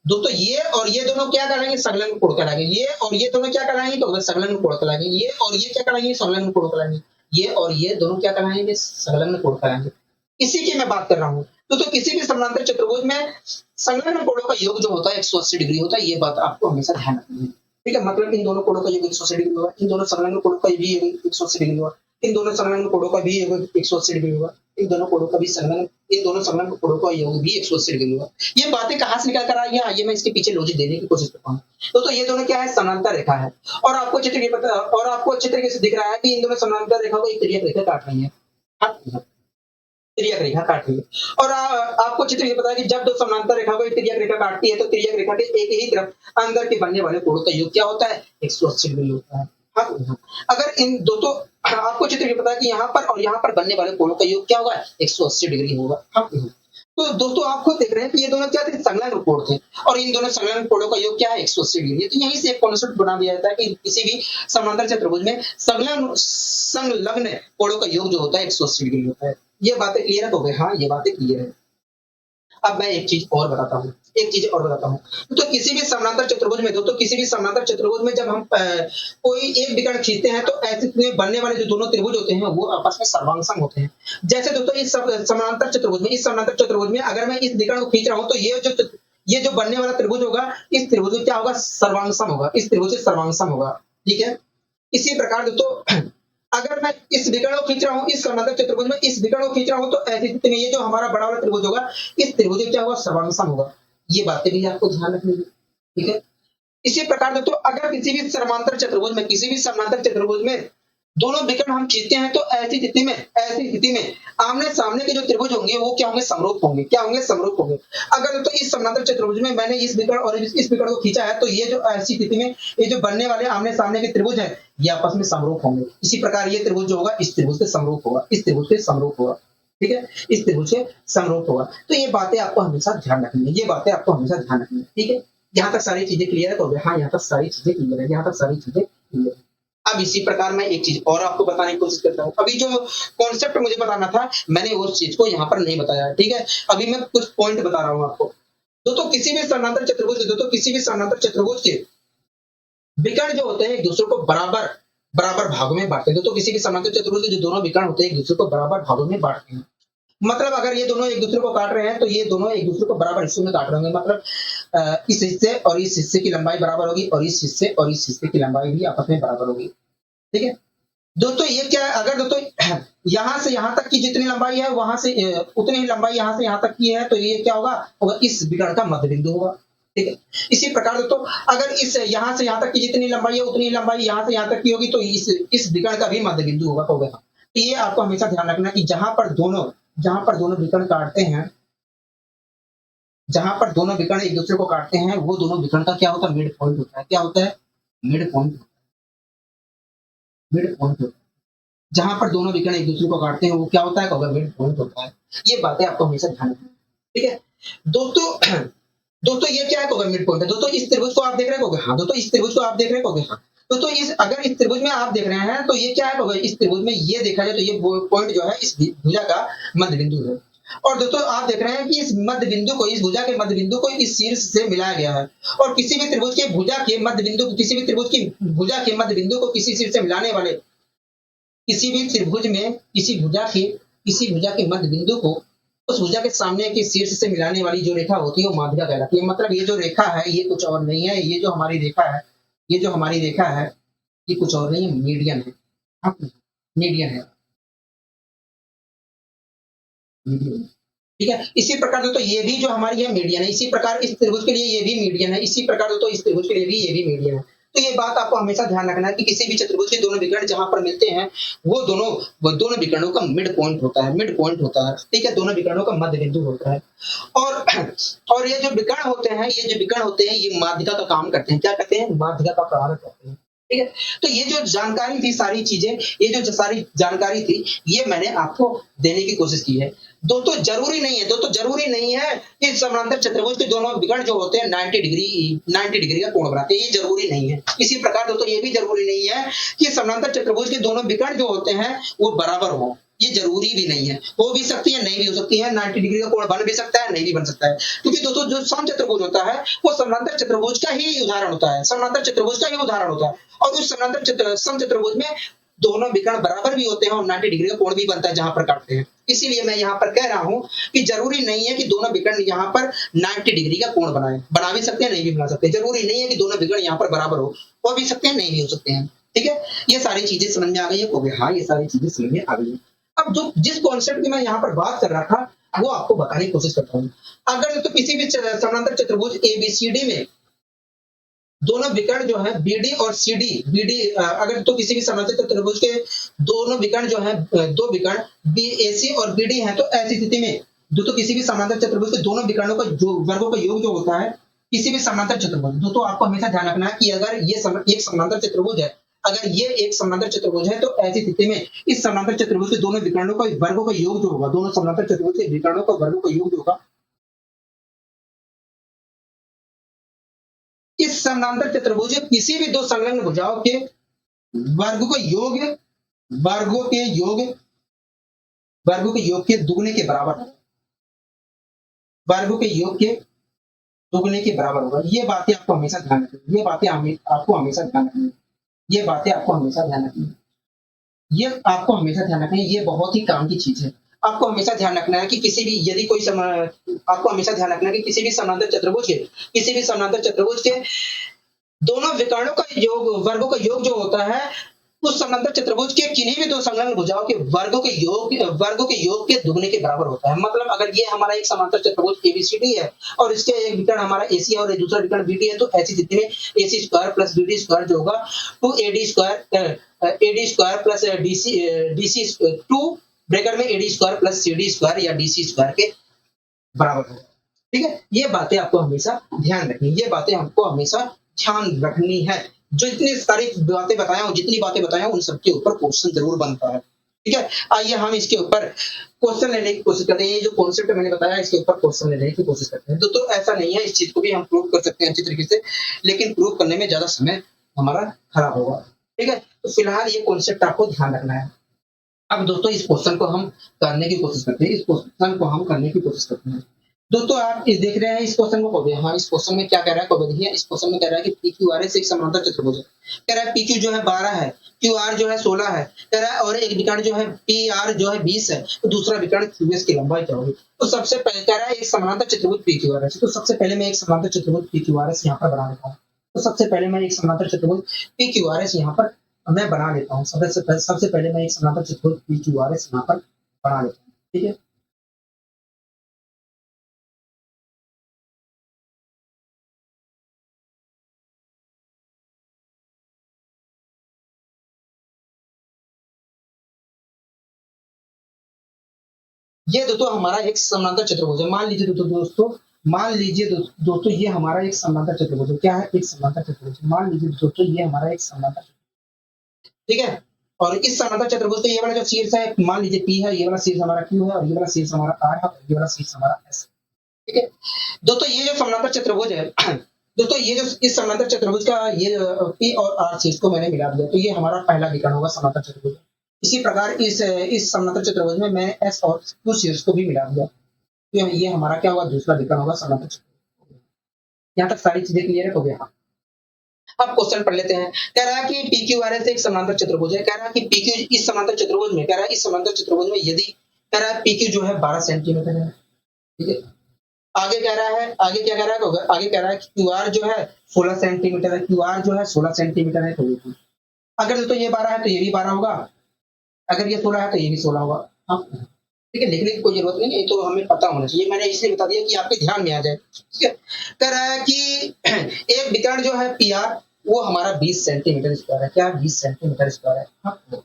A: दोस्तों ये और ये दोनों क्या कराएंगे, संलग्न कोण कराएंगे। ये और ये दोनों क्या कराएंगे, तो संलग्न कोण कराएंगे। ये और ये क्या कराएंगे, संलग्न कोण कराएंगे। ये और ये दोनों क्या कराएंगे, संलग्न कोण कराएंगे। इसी की मैं बात कर रहा हूँ। तो किसी भी समानांतर चतुर्भुज में संलग्न कोणों का योग जो होता है 180 डिग्री होता है। ये बात आपको हमेशा ध्यान रखनी है। ठीक है, मतलब इन दोनों कोणों का योग 180 डिग्री होगा, इन दोनों संलग्न कोणों का भी 180 डिग्री होगा, इन दोनों संलग्न कोणों का भी योग 180 डिग्री होगा, इन दोनों संलग्न कोणों का योग भी 180 डिग्री होगा। ये बातें कहाँ से निकल कर आई है, आइए मैं इसके पीछे लॉजिक देने की कोशिश करता हूँ। तो ये दोनों क्या है, समानांतर रेखा है, और आपको अच्छे तरीके से दिख रहा है कि इन दोनों समानांतर रेखा को एक तिर्यक रेखा काट रही है। तिर्यक रेखा काट रही है, और आपको अच्छी तरीके से पता है कि जब दो समानांतर रेखा को एक तिर्यक रेखा काटती है, तो तिर्यक रेखा के एक ही तरफ अंदर के बनने वाले कोणों का योग क्या होता है, 180 डिग्री होता है। अगर इन दोस्तों आपको अच्छी तरीके से पता है कि यहाँ पर और यहाँ पर बनने वाले कोणों का योग क्या होगा, 180 डिग्री होगा। तो दोस्तों आप खुद देख रहे हैं कि ये दोनों क्या थे, संलग्न कोण थे और इन दोनों संलग्न कोणों का योग क्या है 180 डिग्री। तो यहीं से एक कॉन्सेप्ट बना दिया जाता है कि किसी भी समांतर चतुर्भुज में संलग्न कोणों का योग जो होता है 180 डिग्री होता है। ये बातें क्लियर है? तो हाँ, ये बातें क्लियर है। अब मैं एक चीज और बताता हूँ, तो किसी भी समानांतर चतुर्भुज में किसी भी समानांतर चतुर्भुज में जब हम कोई एक विकर्ण खींचते हैं तो ऐसे बनने वाले जो दोनों त्रिभुज होते हैं वो आपस में सर्वांगसम होते हैं। जैसे दोस्तों इस समानांतर चतुर्भुज में अगर मैं इस विकर्ण को खींच रहा हूँ तो ये जो बनने वाला त्रिभुज होगा, इस त्रिभुज में क्या होगा, सर्वांगसम होगा, इस त्रिभुज से सर्वांगसम होगा। ठीक है, इसी प्रकार दोस्तों अगर मैं इस विकर्ण को खींच रहा हूँ, इस समानांतर चतुर्भुज में इस विकर्ण को खींच रहा हूँ तो ऐसी स्थिति में ये जो हमारा बड़ा वाला त्रिभुज होगा, इस त्रिभुज में क्या होगा, सर्वांगसम होगा। ये बातें भी आपको ध्यान रखनी है। ठीक है, इसी प्रकार दोस्तों अगर किसी भी समानांतर चतुर्भुज में दोनों विकर्ण हम खींचते हैं तो ऐसी स्थिति में आमने सामने के जो त्रिभुज होंगे वो क्या होंगे, समरूप होंगे। क्या होंगे, समरूप होंगे। अगर दोस्तों इस समानांतर चतुर्भुज में मैंने इस विकर्ण और इस विकर्ण को खींचा है तो ये जो ऐसी स्थिति में ये जो बनने वाले आमने सामने के त्रिभुज है ये आपस में समरूप होंगे। इसी प्रकार ये त्रिभुज जो होगा इस त्रिभुज से समरूप होगा, इस त्रिभुज से समरूप होगा। ठीक है, इस त्रिभुज से समरूप होगा। तो ये बातें आपको हमेशा ध्यान रखनी है, ये बातें आपको हमेशा ध्यान रखनी है। ठीक है, यहाँ तक सारी चीजें क्लियर है? तो हाँ, यहाँ तक सारी चीजें क्लियर है, यहाँ तक सारी चीजें क्लियर है। अब इसी प्रकार मैं एक चीज और आपको बताने की कोशिश करता हूँ। अभी जो कॉन्सेप्ट मुझे बताना था मैंने उस चीज को यहाँ पर नहीं बताया। ठीक है, अभी मैं कुछ पॉइंट बता रहा हूँ आपको। दोस्तों किसी भी समानांतर चतुर्भुज के विकर्ण जो होते हैं एक दूसरे को बराबर भागों में बांटते हैं। दोस्तों किसी भी समानांतर चतुर्भुज के जो दोनों विकर्ण होते हैं एक दूसरे को बराबर भागों में बांटते हैं। मतलब अगर ये दोनों एक दूसरे को काट रहे हैं तो ये दोनों एक दूसरे को बराबर हिस्सों में काट रहे होंगे। मतलब इस हिस्से और इस हिस्से की लंबाई बराबर होगी और इस हिस्से की लंबाई भी आपस में बराबर होगी। ठीक है दोस्तों, ये क्या है, अगर दोस्तों यहां से यहां तक की जितनी लंबाई है वहां से उतनी ही लंबाई यहां से यहां तक की है तो ये क्या होगा, इस विकर्ण का मध्य बिंदु होगा। ठीक है, इसी प्रकार दोस्तों अगर इस यहां से यहां तक की जितनी लंबाई है उतनी लंबाई यहां से यहां तक की होगी तो इस विकर्ण का भी मध्य बिंदु होगा। तो ये आपको हमेशा ध्यान रखना कि जहां पर दोनों विकर्ण काटते हैं, जहां पर दोनों विकर्ण एक दूसरे को काटते हैं वो दोनों विकर्ण का क्या होता है, मिड पॉइंट होता है। क्या होता है, मिड पॉइंट होता है। जहां पर दोनों विकर्ण एक दूसरे को काटते हैं वो क्या होता है, मिड पॉइंट होता है। ये बातें आपको हमेशा ध्यान रखनी है। ठीक है दोस्तों ये क्या है, मिड पॉइंट है। दोस्तों इस त्रिभुज को आप देख रहे हैं, हाँ। दोस्तों इस त्रिभुज को आप देख रहे हैं, हाँ। दोस्तों अगर इस त्रिभुज में आप देख रहे हैं तो ये क्या है, इस त्रिभुज में ये देखा जाए तो ये पॉइंट जो है इस भुजा का मध्य बिंदु है। और दोस्तों आप देख रहे हैं कि इस भुजा के मध्य बिंदु को इस शीर्ष से मिलाया गया है। और किसी भी त्रिभुज के भुजा के मध्य बिंदु को किसी शीर्ष से मिलाने वाले किसी भी त्रिभुज में किसी भुजा के मध्य बिंदु को उस भुजा के सामने के शीर्ष से मिलाने वाली जो रेखा होती है वो माध्यिका कहलाती है। मतलब ये जो रेखा है ये कुछ और नहीं है, ये जो हमारी रेखा है ये कुछ और नहीं है, मीडियन है। मीडियन है, ठीक है। इसी प्रकार दोस्तों ये भी जो हमारी है मीडियन है। इसी प्रकार इस त्रिभुज के लिए ये भी मीडियन है। इसी प्रकार दोस्तों इस त्रिभुज के लिए भी ये भी मीडियन है। तो ये बात आपको हमेशा ध्यान रखना है कि किसी भी चतुर्भुज के दोनों विकर्ण जहां पर मिलते हैं वो दोनों विकर्णों का मिड पॉइंट होता है। ठीक है, दोनों विकर्णों का मध्य बिंदु होता है। और ये जो विकर्ण होते हैं ये माध्यिका का काम करते हैं। क्या करते हैं, माध्यिका का कार्य करते हैं। ठीक है, तो ये जो जानकारी थी सारी जानकारी थी ये मैंने आपको देने की कोशिश की है। दोस्तों जरूरी नहीं है कि समानांतर चतुर्भुज के दोनों विकर्ण जो होते हैं 90 डिग्री का कोण बनाते हैं, ये जरूरी नहीं है। इसी प्रकार दोस्तों ये भी जरूरी नहीं है कि समानांतर चतुर्भुज के दोनों विकर्ण जो होते हैं वो बराबर हो, ये जरूरी भी नहीं है। हो भी सकती है, नहीं भी हो सकती है। 90 डिग्री का कोण बन भी सकता है, नहीं भी बन सकता है। क्योंकि दोस्तों जो समचतुर्भुज होता है वो समानांतर चतुर्भुज का ही उदाहरण होता है। और उस समचतुर्भुज में दोनों विकर्ण बराबर भी होते हैं और 90 डिग्री का कोण भी बनता है जहां पर काटते हैं। इसीलिए मैं यहाँ पर कह रहा हूं कि जरूरी नहीं है कि दोनों विकर्ण यहाँ पर 90 डिग्री का कोण बना भी सकते हैं, नहीं भी बना सकते। जरूरी नहीं है कि दोनों विकर्ण यहाँ पर बराबर हो भी सकते हैं, नहीं भी हो सकते हैं। ठीक है, ये सारी चीजें समझ में आ गई है। हाँ, ये सारी चीजें समझ में आ गई है। अब जिस कॉन्सेप्ट की मैं यहाँ पर बात कर रहा था वो आपको बताने की कोशिश करता हूँ। अगर तो किसी भी समानांतर चतुर्भुज ABCD में दोनों विकर्ण जो है BD और CD अगर तो किसी भी समानांतर चतुर्भुज के दोनों विकर्ण जो है दो विकर्ण AC और BD हैं तो ऐसी स्थिति में दोस्तों किसी भी समानांतर चतुर्भुज के दोनों विकर्णों का जो वर्गों का योग जो होता है किसी भी समानांतर चतुर्भुज, दोस्तों आपको हमेशा ध्यान रखना है कि अगर ये एक समानांतर चतुर्भुज है तो ऐसी स्थिति में इस समानांतर चतुर्भुज के दोनों विकर्णों का वर्गों का योग जो होगा, दोनों समानांतर चतुर्भुज के विकर्णों का वर्गों का योग जो होगा समानांतर चतुर्भुज किसी भी दो संलग्न भुजाओं के वर्ग को योग वर्गों के योग वर्गों के योग के दुगने के बराबर है। वर्गों के योग के दुगने के बराबर होगा। ये बातें आपको हमेशा ध्यान रखनी, ये बातें आपको हमेशा ध्यान रखनी, ये बातें आपको हमेशा ध्यान रखनी, ये आपको हमेशा ध्यान रखना है। ये बहुत ही काम की चीज है। आपको हमेशा ध्यान रखना है कि किसी भी यदि कोई आपको हमेशा ध्यान रखना है कि किसी भी समानांतर चतुर्भुज के दोनों विकर्णों का योग वर्गों का योग जो होता है उस समानांतर चतुर्भुज के किन्हीं भी दो संलग्न भुजाओं के वर्गों के योग के दुगने के बराबर होता है। मतलब अगर ये हमारा एक समानांतर चतुर्भुज एबीसीडी है और इसके एक विकर्ण हमारा एसी है और दूसरा विकर्ण बीडी है, तो ऐसी स्थिति में AC square plus BD square जो होगा 2AD square plus DC 2 bracket में AD square plus CD square या DC स्क्वायर के बराबर होगा। ठीक है, ये बातें आपको हमेशा ध्यान रखनी, ये बातें आपको हमेशा ध्यान रखनी है। जो इतनी सारी बातें बताया हूं, जितनी बातें बताया उन सबके ऊपर क्वेश्चन जरूर बनता है। ठीक है, आइए हम इसके ऊपर क्वेश्चन लेने की कोशिश करते हैं। ये जो कॉन्सेप्ट मैंने बताया इसके ऊपर क्वेश्चन लेने की कोशिश करते हैं। तो ऐसा नहीं है, इस चीज को भी हम प्रूव कर सकते हैं अच्छी तरीके से, लेकिन प्रूव करने में ज्यादा समय हमारा खराब होगा। ठीक है, तो फिलहाल ये कॉन्सेप्ट आपको ध्यान रखना है। अब दोस्तों इस क्वेश्चन को हम करने की कोशिश करते हैं। दोस्तों आप इस देख रहे हैं इस क्वेश्चन को, हाँ इस क्वेश्चन में क्या कह रहा है को देखिए। इस क्वेश्चन में कह रहा है कि PQRS एक समानांतर चतुर्भुज है। कह रहा है PQ जो है 12 है, QR जो है 16 है, कह रहा है और एक विकर्ण जो है PR जो है 20 है, तो दूसरा विकर्ण QS की लंबाई क्या होगी। तो सबसे पहले कह रहा है एक समानांतर चतुर्भुज PQRS, तो सबसे पहले मैं एक समानांतर चतुर्भुज PQRS यहाँ पर बना लेता हूँ। तो सबसे पहले मैं एक समानांतर चतुर्भुज PQRS यहाँ पर मैं बना लेता हूँ। सबसे पहले मैं एक समानांतर चतुर्भुज PQRS यहाँ पर बना लेता हूँ। ठीक है, ये दोस्तों हमारा एक समानांतर चतुर्भुज है। मान लीजिए दोस्तों ये हमारा एक समानांतर चतुर्भुज है। क्या है, एक समानांतर चतुर्भुज। मान लीजिए दोस्तों ये हमारा एक समानांतर, ठीक है, और इस समानांतर चतुर्भुज का ये वाला जो शीर्ष है मान लीजिए P है, ये वाला शीर्ष हमारा Q है और ये वाला शीर्ष हमारा R है और ये वाला शीर्ष हमारा S। ठीक है दोस्तों, ये जो समानांतर चतुर्भुज है दोस्तों ये जो इस समानांतर चतुर्भुज का ये P और R शीर्ष को मैंने मिला दिया, तो ये हमारा पहला विकर्ण होगा समानांतर चतुर्भुज। इसी प्रकार इस समानांतर चतुर्भुज में मैं S और Q शीर्ष को भी मिला दिया, तो ये हमारा क्या होगा, दूसरा विकर्ण होगा समानांतर चतुर्भुज। यहाँ तक सारी चीजें क्लियर है हो गया। अब क्वेश्चन पढ़ लेते हैं। कह रहा है कि PQRS एक समानांतर चतुर्भुज है। कह रहा है कि PQ इस समानांतर चतुर्भुज में, कह रहा है इस समानांतर चतुर्भुज में यदि कह रहा है PQ जो है 12 सेंटीमीटर है। ठीक है, आगे कह रहा है, आगे क्या कह रहा है, आगे कह रहा है कि QR जो है 16 सेंटीमीटर है, QR जो है 16 सेंटीमीटर है। तो अगर तो ये 12 है तो ये भी 12 होगा, अगर ये 16 है तो ये भी 16 होगा। हाँ ठीक है, लिखने की कोई जरूरत नहीं है, तो हमें पता होना चाहिए। मैंने इसलिए बता दिया कि आपके ध्यान में आ जाए। ठीक है, कह रहा है कि एक विकर्ण जो है PR वो हमारा 20 सेंटीमीटर स्क्वायर है। क्या 20 सेंटीमीटर स्क्वायर है। हाँ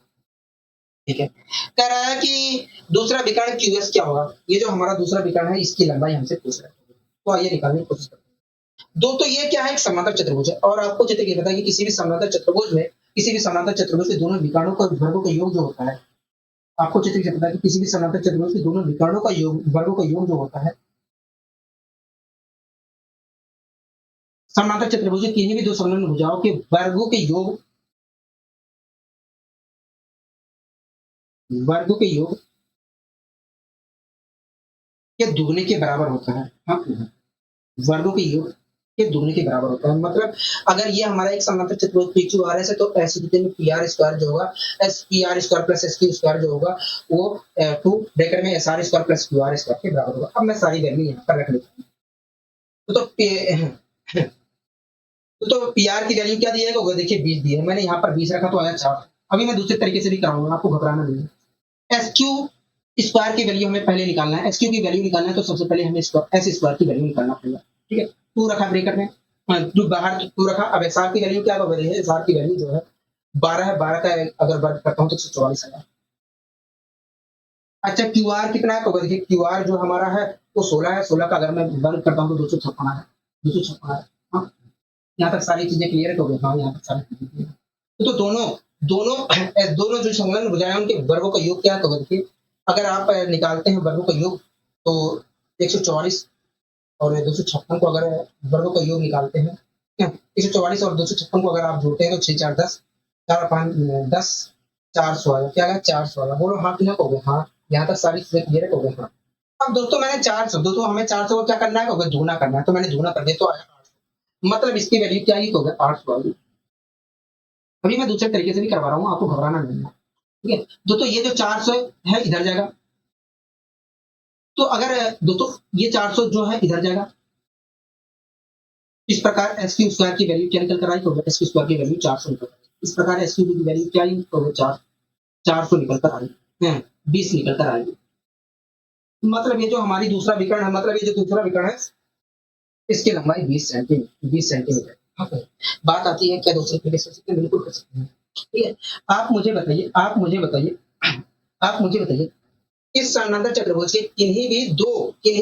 A: ठीक है, कह रहा है कि दूसरा विकर्ण QS क्या होगा। ये जो हमारा दूसरा विकर्ण है इसकी लंबाई हमसे पूछ रहा है, तो आइए निकालने की कोशिश करते हैं। दोस्तों ये क्या है, एक समानांतर चतुर्भुज है और आपको जैसे कि पता है कि किसी भी समानांतर चतुर्भुज के दोनों विकर्णों का वर्गों का योग जो होता है, आपको जैसे कि पता है कि किसी भी समानांतर चतुर्भुज के दोनों विकर्णों का योग वर्गों का योग जो होता है, समानांतर चतुर्भुज के किन्हीं भी दो संलग्न भुजाओं के वर्गों के योग के दुगने के बराबर होता है। हाँ, वर्गों के योग के दुगने के बराबर होता है। मतलब अगर ये हमारा एक समानांतर चतुर्भुज PQRS है तो ऐसी स्थिति में PR स्क्वायर जो होगा PR square plus SQ square जो होगा वो 2 ब्रैकेट में SR square plus QR square के बराबर होगा। अब मैं सारी वैल्यू यहाँ पर रख लेता हूँ। तो PR की वैल्यू क्या दिया है, देखिए 20 दिया है। मैंने यहाँ पर 20 रखा तो आया 4। अभी मैं दूसरे तरीके से भी कराऊंगा, आपको घबराना नहीं है। SQ स्क्वायर की वैल्यू हमें पहले निकालना है। SQ की वैल्यू निकालना है तो सबसे पहले हमें S स्क्वायर की वैल्यू निकालना पड़ेगा। ठीक है, 2 रखा ब्रैकेट में, जो बाहर 2 रखा। अब SR की वैल्यू क्या होगा, SR की वैल्यू जो है 12 है, 12 का अगर वर्ग करता हूँ तो 144 है। अच्छा QR कितना है, तो देखिए QR जो हमारा है वो 16 है, 16 का अगर मैं वर्ग करता हूँ तो 256 है, 256 है। हाँ, यहाँ तक सारी चीजें क्लियर है। तो हाँ यहाँ तक सारी चीजें क्लियर है। तो दोनों दोनों दोनों जो संलग्न भुजाएं हैं उनके वर्गों का योग क्या है, तो देखिए अगर आप निकालते हैं वर्गों का योग तो 144 और 256 को अगर वर्गों का योग निकालते हैं 144 और 256 को अगर आप जोड़ते हैं तो 6 4 10, 4 5 10, 400 आया। क्या आया? 400 आया। बोलो हाँ कि ना कहोगे? हाँ। यहाँ तक सारी चीजें क्लियर है, कहोगे हाँ। अब दोस्तों मैंने 400, दोस्तों हमें 400 को क्या करना है? कहोगे दूना करना है, तो मैंने दूना कर दिया तो आया 800। मतलब इसकी वैल्यू क्या आई? कहोगे 800 आई। अभी मैं दूसरे तरीके से भी करवा रहा हूँ, आपको घबराना नहीं है। ठीक है दोस्तों, ये जो 400 है इधर जाएगा, तो अगर दोस्तों ये 400 जो है इधर जाएगा, इस प्रकार एस क्यू स्क्वायर की वैल्यू क्या निकल कर आई? तो एस क्यू स्क्वायर की वैल्यू 400 निकल कर आई। इस प्रकार एस क्यू की वैल्यू क्या आई? तो 400 निकल कर आई है, 20 निकल कर आई। मतलब ये जो हमारी दूसरा विकर्ण है, मतलब ये जो दूसरा विकर्ण है, इसकी लंबाई 20 सेंटीमीटर, 20 सेंटीमीटर। हाँ, बात आती है क्या दूसरे तरीके से? बिल्कुल कर सकते हैं। ठीक है, आप मुझे बताइए, आप मुझे बताइए, इस समानांतर चतुर्भुज के किन्हीं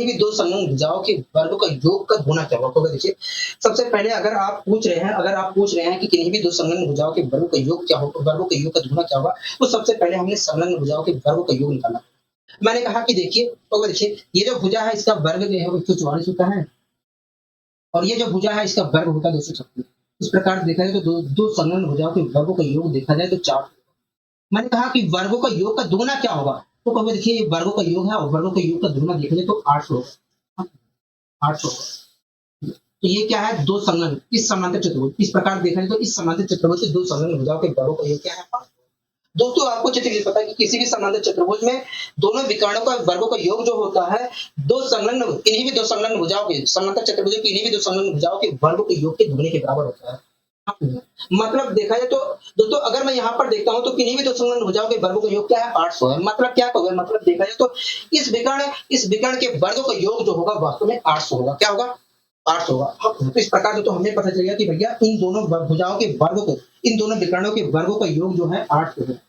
A: भी दो समूह भुजाओं के वर्ग का योग का गुना क्या होगा? देखिए, सबसे पहले अगर आप पूछ रहे हैं कि किन्हीं भी दो संलग्न भुजाओं के वर्ग का योग क्या होगा, वर्गों के योग का गुना क्या होगा, तो सबसे पहले हमने संलग्न भुजाओं के वर्गों का योग निकाला। मैंने कहा कि देखिए ये जो भुजा है इसका वर्ग जो है 144 होता है, और ये जो भुजा है इसका वर्ग होता है 256। इस प्रकार देखा जाए तो दो संलग्न भुजाओं के वर्गों का योग देखा जाए तो 4। मैंने कहा कि वर्गों का योग का दुगना क्या होगा, तो कहोगे देखिए ये वर्गों का योग है और वर्गों का योग का दुगना देखा जाए तो 800 होगा। 800। तो ये क्या है? दो संलग्न इस समांतर चतुर्भुज, इस प्रकार देखा जाए तो इस समांतर चतुर्भुज से दो संलग्न भुजाओं के वर्गों का योग क्या है? 800। दोस्तों आपको अच्छे से पता है कि किसी भी समांतर चतुर्भुज में दोनों विकर्णों का वर्गों का योग जो होता है, किन्हीं भी दो संलग्न भुजाओं के समांतर चतुर्भुज किन्हीं भी दो संलग्न भुजाओं के वर्गों के योग के दुगने के बराबर होता है। मतलब देखा जाए तो दोस्तों अगर मैं यहाँ पर देखता हूँ तो किन्हीं भी दो संलग्न भुजाओं के वर्गों का योग क्या है? 800 है। मतलब क्या कहोगे? मतलब देखा जाए तो इस विकर्ण के वर्गों का योग जो होगा वास्तव में 800 होगा। क्या होगा? 800 होगा। तो इस प्रकार तो हमें पता चल गया कि भैया इन दोनों भुजाओं के वर्गों को, इन दोनों विकर्णों के वर्गों का योग जो है 800 है।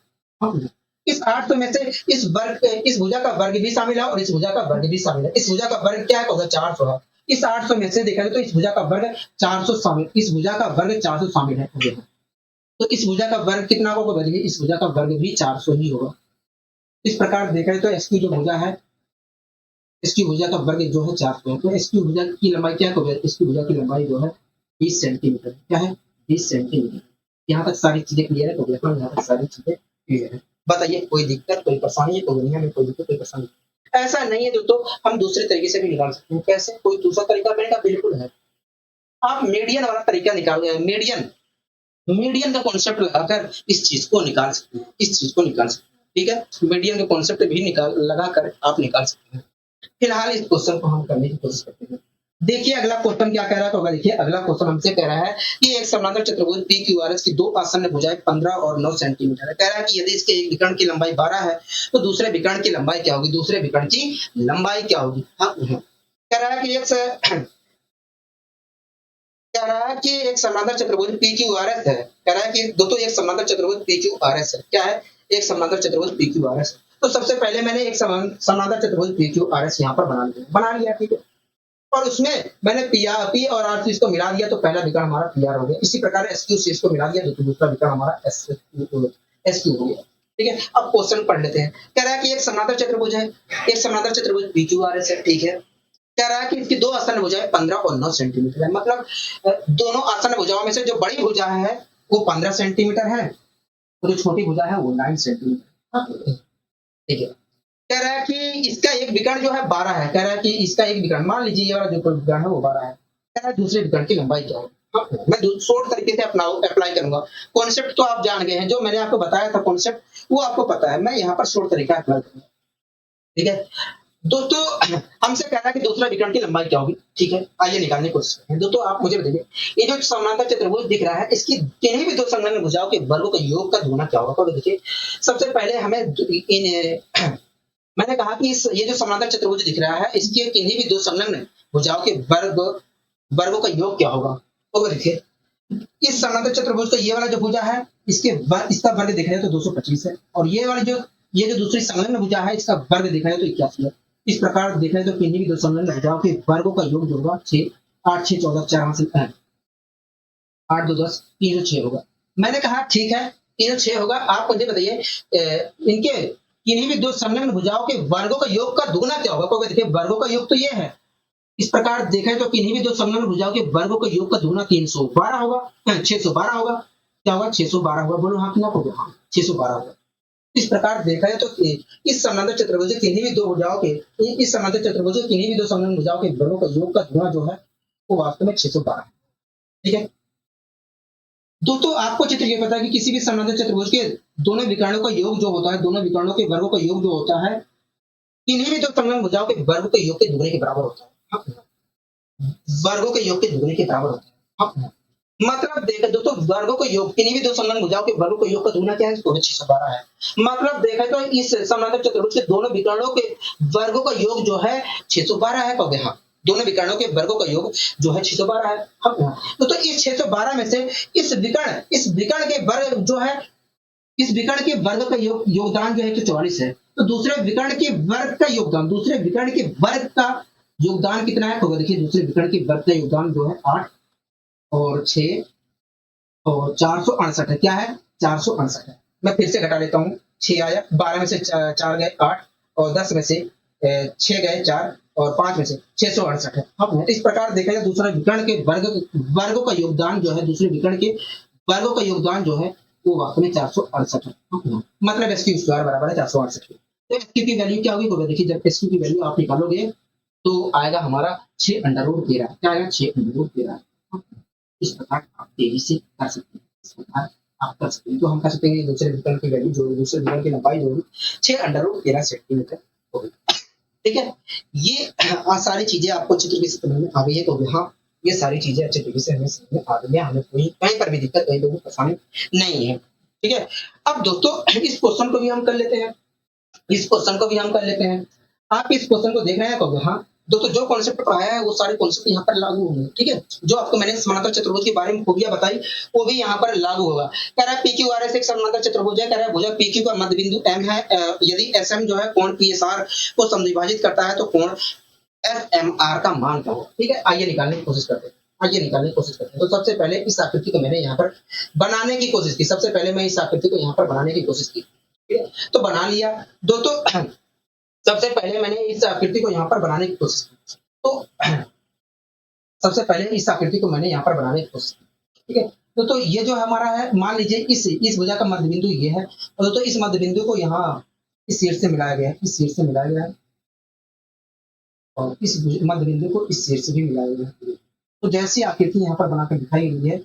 A: इस 800 में से इस भुजा का वर्ग भी शामिल है और इस भुजा का वर्ग भी शामिल है। इस भुजा का वर्ग क्या है? 400 है। इस 800 में से देखा जाए तो इस भुजा का वर्ग 400 शामिल, इस भुजा का वर्ग 400 शामिल है। तो इस भुजा का वर्ग कितना होगा? इस भुजा का वर्ग भी 400 ही होगा। इस प्रकार देखा जाए तो एसक्यू जो भुजा है, इसकी भुजा का वर्ग जो है 400 है। तो एसक्यू भुजा की लंबाई क्या होगी? इसकी भुजा की लंबाई जो है 20 सेंटीमीटर। क्या है? 20 सेंटीमीटर। यहाँ तक सारी चीजें क्लियर है? तो यहाँ तक सारी चीजें क्लियर है। बताइए कोई दिक्कत, कोई परेशानी है? तो दुनिया में कोई दिक्कत, कोई परेशानी ऐसा नहीं है दोस्तों, हम दूसरे तरीके से भी निकाल सकते हैं। कैसे? कोई दूसरा तरीका मैंने कहा बिल्कुल है। आप मीडियन वाला तरीका निकाल, मीडियन का कॉन्सेप्ट लगाकर इस चीज को निकाल सकते हैं, इस चीज को निकाल सकते हैं। ठीक है, मीडियन का कॉन्सेप्ट भी लगाकर आप निकाल सकते हैं। फिलहाल इस क्वेश्चन को हम करने की कोशिश करते हैं। देखिए अगला क्वेश्चन क्या कह रहा है? तो देखिए अगला क्वेश्चन हमसे कह रहा है कि एक समांतर चतुर्भुज PQRS की दो आसन्न भुजाएं 15 और 9 सेंटीमीटर है। कह रहा है कि यदि इसके एक विकर्ण की लंबाई 12 है तो दूसरे विकर्ण की लंबाई क्या होगी? दूसरे विकर्ण की लंबाई क्या होगी? कह रहा है कि एक समांतर चतुर्भुज PQRS है। कह रहा है कि दोस्तों एक समांतर चतुर्भुज PQRS है। क्या है? एक समांतर चतुर्भुज PQRS। तो सबसे पहले मैंने एक समांतर चतुर्भुज PQRS यहाँ पर बना लिया। ठीक है, और उसमें मैंने P और R इसको मिला दिया तो पहला विकर्ण हमारा PR हो गया। इसी प्रकार SQ से इसको मिला दिया तो दूसरा विकर्ण हमारा SQ हो गया। ठीक है, अब क्वेश्चन पढ़ लेते हैं। कह रहा है कि एक समांतर चतुर्भुज है, एक समांतर चतुर्भुज PQRS है। ठीक है, कह रहा है कि इसकी दो आसन्न भुजाएं 15 और 9 सेंटीमीटर है। मतलब दोनों आसन्न भुजाओं में से जो बड़ी भुजा है वो 15 सेंटीमीटर है और जो छोटी भुजा है वो 9 सेंटीमीटर। ठीक है, कह रहा है कि इसका एक विकर्ण जो है 12 है। कह रहा है कि इसका एक विकर्ण, मान लीजिए ये वाला जो विकर्ण है वो 12 है। कह रहा है दूसरे विकर्ण की लंबाई क्या है? मैं शॉर्ट तरीके से अप्लाई करूंगा। कॉन्सेप्ट तो आप जान गए हैं, जो मैंने आपको बताया था कॉन्सेप्ट वो आपको पता है। मैं यहाँ पर शॉर्ट तरीका अप्लाई करूंगा। ठीक है दोस्तों, हमसे कह रहा है कि दूसरा विकर्ण की लंबाई क्या होगी। ठीक है, आइए निकालने की कोशिश करते हैं। दोस्तों आप मुझे बताइए, ये जो समांतर चतुर्भुज दिख रहा है इसकी किन्हीं भी दो संलग्न भुजाओं के वर्गों का योग का गुना क्या होगा? तो देखिए सबसे पहले हमें मैंने कहा कि ये जो समांतर चतुर्भुज दिख रहा है इसके किन्हीं भी दो संलग्न भुजाओं के वर्गों का योग क्या होगा? तो देखिए इस समांतर चतुर्भुज का ये वाला जो भुजा है इसका वर्ग देखा जाए तो 225 है, और ये जो दूसरी संलग्न भुजा है इसका वर्ग देखा जाए तो 81 है। इस प्रकार देखा जाए तो किन्हीं भी दो संलग्न भुजाओं के वर्गों का योग जो होगा 6, 8 6 14 4 हासिल 8 2 10 3 6 होगा। मैंने कहा ठीक है 3 6 होगा। आप मुझे बताइए इनके किन्हीं भी दो संलग्न भुजाओं के वर्गों का योग का दुगना क्या होगा? क्योंकि देखिए वर्गों का योग तो ये है, इस प्रकार देखें तो किन्हीं भी दो संलग्न भुजाओं के वर्गों के योग का दुगुना 312 होगा, 612 होगा। क्या होगा? 612 होगा। बोलो हाँ कितना होगा? हाँ 612 होगा। इस प्रकार देखा जाए तो इस समांतर चतुर्भुज के किन्हीं भी दो भुजाओं के इस समांतर चतुर्भुज के किन्हीं भी दो संलग्न भुजाओं के वर्गों का योग का गुणा जो है वो वास्तव में 612 है। ठीक है दोस्तों, आपको चित्र ये पता है कि किसी भी समांतर चतुर्भुज के दोनों विकर्णों का योग जो होता है, दोनों विकर्णों के वर्गों का योग जो होता है, किन्हीं भी दो संलग्न भुजाओं के वर्ग के योग के दुगने के बराबर होता है। हाँ, वर्गों के योग के दुगने के बराबर होता है। हाँ, मतलब देखा दोस्तों, वर्गों का योग किन्हीं भी दो संलग्न भुजाओं के वर्गों का योग का दुगना क्या है? 612 है। मतलब देखा तो इस समांतर चतुर्भुज के दोनों विकर्णों के वर्गों का योग जो है 612 है। कहोगे हाँ, दोनों विकर्णों के वर्गों का योग जो है 612 है। हाँ, तो इस 612 में से इस विकर्ण के वर्ग जो है, इस विकर्ण के वर्ग का योगदान जो है 144 है। तो दूसरे विकर्ण के वर्ग का योगदान, दूसरे विकर्ण के वर्ग का योगदान कितना है? तो देखिए दूसरे विकर्ण के वर्ग का योगदान जो है 8 और 6 और 468 है। क्या है? 468 है। मैं फिर से घटा लेता हूँ। 6 आया, 12 में से 4 गए 8 और 10 में से 6 गए 4 और 5 में से 668 है। अब इस प्रकार देखा जाए दूसरे विकर्ण के वर्गों का योगदान जो है, दूसरे विकर्ण के वर्गों का योगदान जो है वो वास्तव में 468 है। मतलब एस क्यू स्क्वायर बराबर है 468 के। तो एस क्यू की वैल्यू क्या होगी? तो देखिए जब एस क्यू की वैल्यू आप निकालोगे तो आएगा हमारा 6 अंडर रूट 13। क्या आएगा? 6 अंडर रूट 13। इस प्रकार आप तेजी से कर सकते हैं। इस प्रकार आप कर सकते हैं। तो हम कर सकते हैं दूसरे विकर्ण की वैल्यू जो दूसरे विकर्ण की लंबाई जो 6 अंडर रूट 13 सेंटीमीटर होगी। ठीक है, ये सारी चीजें आपको चित्र की समझ में आ गई है। तो हाँ, ये सारी चीजें अच्छे तरीके से हमें समझ में आ गई है। हमें कोई कहीं पर भी दिक्कत, कहीं पर भी परेशानी नहीं है। ठीक है, अब दोस्तों इस क्वेश्चन को भी हम कर लेते हैं। आप इस क्वेश्चन को देख रहे हैं कहोगे हाँ दोस्तों, जो कॉन्सेप्ट पढ़ाया है वो सारे कॉन्सेप्ट यहाँ पर लागू होंगे। ठीक है, जो आपको मैंने समांतर चतुर्भुज के बारे में खूबियां बताई वो भी यहाँ पर लागू होगा। कह रहा है पी क्यू आर एस एक समांतर चतुर्भुज है। कह रहा है भुजा पी क्यू का मध्य बिंदु एम है। यदि एस एम जो है कोण पी एस आर को समद्विभाजित करता है तो कोण एफ एम आर का मान क्या होगा? ठीक है, आइए निकालने की कोशिश करते हैं। तो सबसे पहले इस आकृति को मैंने यहाँ पर बनाने की कोशिश की। ठीक है, तो बना लिया दोस्तों। सबसे पहले मैंने इस आकृति को यहाँ पर बनाने की कोशिश की। ठीक है, तो ये जो हमारा है, मान लीजिए इस भुजा का मध्य बिंदु ये है और तो इस मध्य बिंदु को यहाँ इस शीर्ष से मिलाया गया है, और इस मध्य बिंदु को इस शीर्ष से भी मिलाया गया है। तो जैसी आकृति यहाँ पर बनाकर दिखाई गई है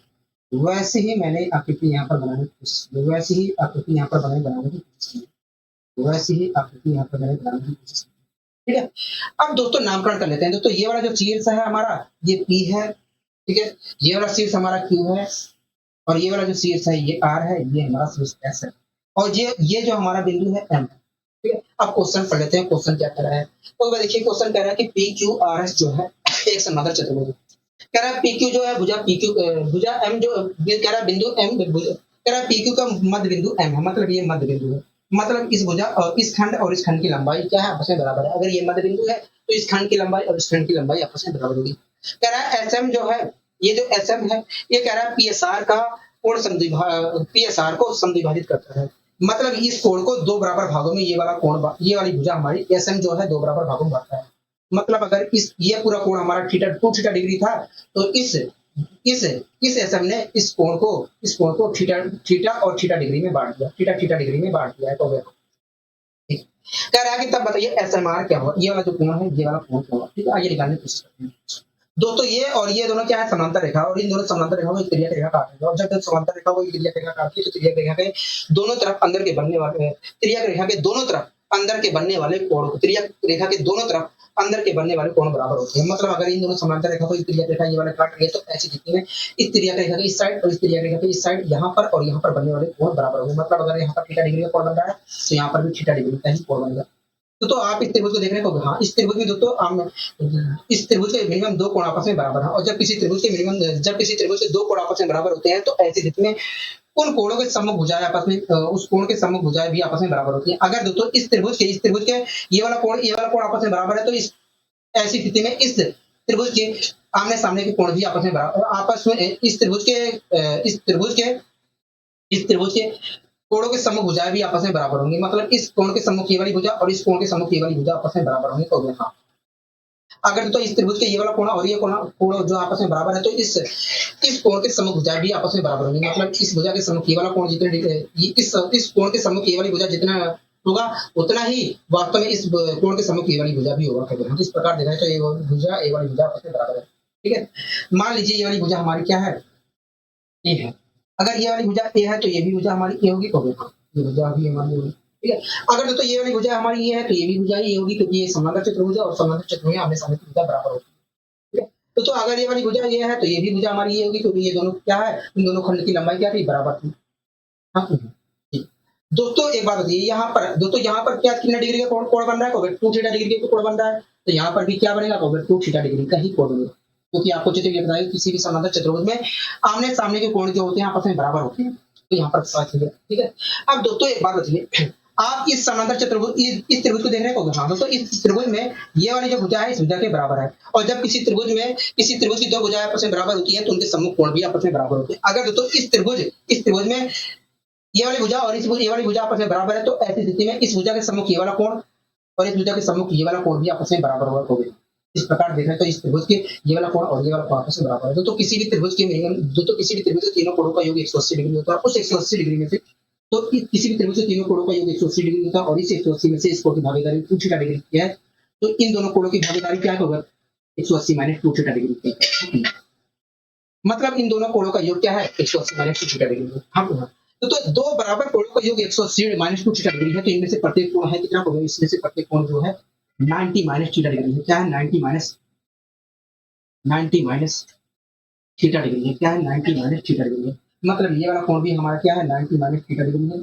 A: वैसे ही मैंने आकृति यहाँ पर बनाने की कोशिश की। ठीक है, अब दोस्तों नामकरण कर लेते हैं। दोस्तों ये वाला जो शीर्ष है हमारा ये P है। ठीक है, ये वाला शीर्ष हमारा Q है और ये वाला जो शीर्ष है ये R है, ये हमारा शीर्ष S है और ये जो हमारा बिंदु है M है। ठीक है, अब क्वेश्चन पढ़ लेते हैं। क्वेश्चन क्या कह रहा है? तो देखिए क्वेश्चन कह रहा है कि PQRS जो है एक समांतर चतुर्भुज है। कह रहा है PQ जो है भुजा M जो कह रहा है बिंदु M कह रहा है PQ का मध्य बिंदु M है। मतलब ये मध्य बिंदु है। मतलब इस भुजा और इस खंड की लंबाई क्या है? आपस में बराबर है। अगर ये मध्य बिंदु है तो इस खंड की लंबाई और इस खंड की लंबाई आपस में बराबर होगी। कह रहा है SM जो है, ये जो SM है ये कह रहा है PSR का कोण PSR को समद्विभाजित करता है। मतलब इस कोण को दो बराबर भागों में ये वाली भुजा हमारी SM जो है दो बराबर भागों में बांटता है। मतलब अगर ये पूरा कोण हमारा थीटा 2 थीटा डिग्री था तो इस SM ने इस कोण को थीटा और थीटा डिग्री में बांट दिया है। तो कह रहा है कि तब बताइए SMR क्या होगा? ये वाला जो कोण है ये वाला कोण क्या होगा? ठीक है, आइए निकालने की कोशिश करते हैं। दोस्तों ये और ये दोनों क्या है? समांतर रेखा, और इन दोनों समांतर रेखा को एक तिर्यक रेखा काटेंगे और जब समांतर रेखा को एक तिर्यक रेखा काटती है तो तिर्यक रेखा के दोनों तरफ अंदर के बनने वाले कोण बराबर होते हैं। मतलब अगर इन दोनों समांतर रेखा को एक तिर्यक रेखा ये वाला काट रही है तो ऐसी स्थिति में इस तिर्यक रेखा की इस साइड और इस तिर्यक रेखा की इस साइड यहाँ पर और यहाँ पर बनने वाले कोण बराबर होंगे। मतलब अगर यहाँ पर थीटा डिग्री का कोण बन रहा है तो यहाँ पर भी थीटा डिग्री का ही कोण बनेगा। तो आप इस त्रिभुज को देख रहे हो। हाँ, इस त्रिभुज में दोस्तों इस त्रिभुज के मिनिमम दो कोण आपस में बराबर है और जब किसी त्रिभुज के दो कोण आपस में बराबर होते हैं तो ऐसी स्थिति में उन कोणों के सम्मुख भुजाएं आपस में उस कोण के सम्मुख भुजाएं भी आपस में बराबर होती हैं। अगर दोस्तों इस त्रिभुज के ये वाला कोण आपस में बराबर है तो इस ऐसी स्थिति में इस त्रिभुज के आमने सामने के कोण भी आपस में इस त्रिभुज के कोणों के सम्मुख भुजाएं भी आपस में बराबर होंगी। मतलब इस कोण के सम्मुख ये वाली भुजा और इस कोण के सम्मुख ये वाली भुजा आपस में बराबर होंगी। तो हाँ, अगर तो इस त्रिभुज के ये वाला कोण और ये कोण जो आपस में बराबर है, तो इस कोण के सम्मुख भुजा भी आपस में बराबर होंगी। मतलब इस भुजा के सम्मुख ये वाला कोण जितने इस कोण के सम्मुख ये वाली भुजा जितना होगा, उतना ही वास्तव में इस कोण के सम्मुख ये वाली भुजा भी होगा। कभी हम इस प्रकार देखा तो ये वाली भुजा आपस में बराबर है। ठीक है, मान लीजिए ये वाली भुजा हमारी क्या है, ए है। अगर ये वाली भुजा ए है तो ये भी भुजा हमारी ए होगी। कभी ये भुजा भी हमारी होगी। ठीक है, अगर तो ये वाली भुजा हमारी ये है तो ये भी भुजा ये होगी, क्योंकि ये समांतर चतुर्भुज है और समांतर चतुर्भुज में आमने-सामने की भुजा बराबर होती है। ठीक है, तो अगर ये वाली भुजा ये है तो ये भी भुजा हमारी ये होगी, क्योंकि ये दोनों क्या है, इन दोनों खंड की लंबाई क्या थी, बराबर थी। हाँ, ठीक। दोस्तों एक बात बताइए, यहाँ पर क्या कितने डिग्री का कोण बन रहा है, कोण 2 थीटा डिग्री का कोण बन रहा है। तो यहाँ पर भी क्या बनेगा, कोण 2 थीटा डिग्री का ही कोण बनेगा, क्योंकि आपको चित्र ये बताया किसी भी समांतर चतुर्भुज में आमने सामने के कोण जो होते हैं आपस में बराबर होते हैं। तो यहाँ पर ठीक है। अब दोस्तों एक बात बताइए, आप इस समांतर चतुर्भुज इस त्रिभुज को देख रहे हैं। हाँ दोस्तों, इस त्रिभुज में ये वाली जो भुजा है इस भुजा के बराबर है, और जब किसी त्रिभुज की दो भुजाएं आपस में बराबर होती है तो उनके सम्मुख कोण भी आपस में बराबर होते हैं। अगर दोस्तों इस त्रिभुज में ये वाली भुजा और ये वाली भुजा आपस में बराबर है, तो ऐसी स्थिति में इस भुजा के सम्मुख ये वाला कोण और इस भुजा के सम्मुख ये वाला कोण भी आपस में बराबर होगा। इस प्रकार देखें तो इस त्रिभुज के ये वाला कोण और ये वाला कोण आपस में बराबर है। तो किसी भी त्रिभुज के तीनों कोणों का योग 180 डिग्री होता है। उस 180 डिग्री में से तो किसी भी त्रिभुज के तीनों कोणों का योग 180 डिग्री होता है, और इस 180 में से इस कोण की भागीदारी 2 थीटा डिग्री की है। तो इन दोनों कोणों की भागीदारी क्या होगा, 180 माइनस 2 थीटा डिग्री की। मतलब इन दोनों कोणों का योग क्या है, 180 माइनस 2 थीटा डिग्री। हाँ, तो दो बराबर कोणों का योग 180 माइनस 2 थीटा डिग्री है। तो इनमें से प्रत्येक कोण है कितना होगा, इसमें से प्रत्येक कोण जो है 90 माइनस थीटा डिग्री है। क्या है, 90 माइनस थीटा डिग्री है। क्या है, 90 माइनस थीटा डिग्री है। मतलब ये वाला कोण भी हमारा क्या है, 90 माइनस थीटा डिग्री है।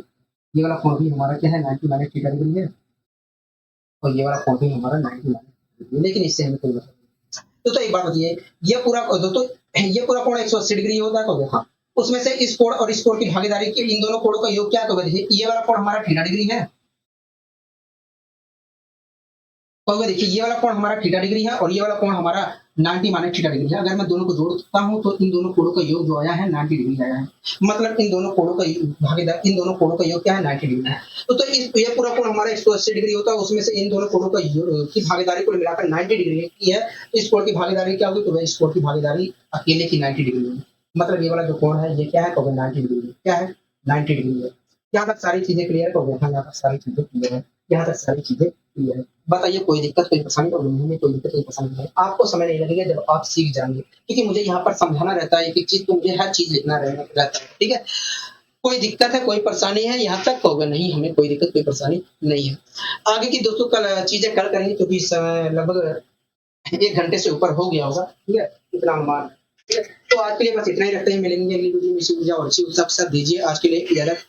A: ये वाला कोण भी हमारा क्या है, 90 माइनस थीटा डिग्री है, और ये वाला कोण भी हमारा 90 माइनस थीटा डिग्री है। लेकिन इससे हमें कोई मतलब नहीं। तो एक बात बताइए, ये पूरा कोण 180 डिग्री होता है। तो हाँ, उसमें से इस कोण और इस कोण की भागीदारी के इन दोनों कोणों का योग क्या है, तो देखिए ये वाला कोण हमारा थीटा डिग्री है। तो देखिए ये वाला कोण हमारा थीटा डिग्री है और ये वाला कोण हमारा 90 माइनस थीटा डिग्री है। अगर मैं दोनों को जोड़ता हूं तो इन दोनों कोणों का योग जो आया है 90 डिग्री आया है। मतलब इन दोनों कोणों का योग क्या है, 90 डिग्री है। तो ये पूरा कोण हमारा 180 डिग्री होता है, उसमें से इन दोनों कोणों का की भागीदारी को मिलाकर 90 डिग्री की है। तो इस कोण की भागीदारी क्या होगी, तो इस कोण की भागीदारी अकेले की 90 डिग्री होगी। मतलब ये वाला जो कोण है ये क्या है, तो 90 डिग्री है। क्या है, 90 डिग्री है। यहाँ तक सारी चीजें क्लियर हो गई। यहाँ तक सारी चीजें क्लियर है। यहाँ तक सारी चीजें क्लियर है। बताइए कोई दिक्कत, कोई परेशानी, और में कोई दिक्कत, कोई परेशानी नहीं है। आपको समय नहीं लगेगा जब आप सीख जाएंगे, क्योंकि मुझे यहाँ पर समझाना रहता है, एक चीज को मुझे हर चीज लिखना रहता है। ठीक है, कोई दिक्कत है, कोई परेशानी है, यहाँ तक होगा नहीं, हमें कोई दिक्कत कोई परेशानी नहीं है। आगे की दोस्तों कल चीजें कल करेंगे, क्योंकि समय लगभग 1 घंटे से ऊपर हो गया होगा। ठीक है, इतना अनुमान। ठीक है, तो आज के लिए बस इतना ही रखते हैं। मिलेंगे अगली वीडियो में। इसी ऊर्जा और इसी उत्साह के साथ दीजिए आज के लिए इजाजत।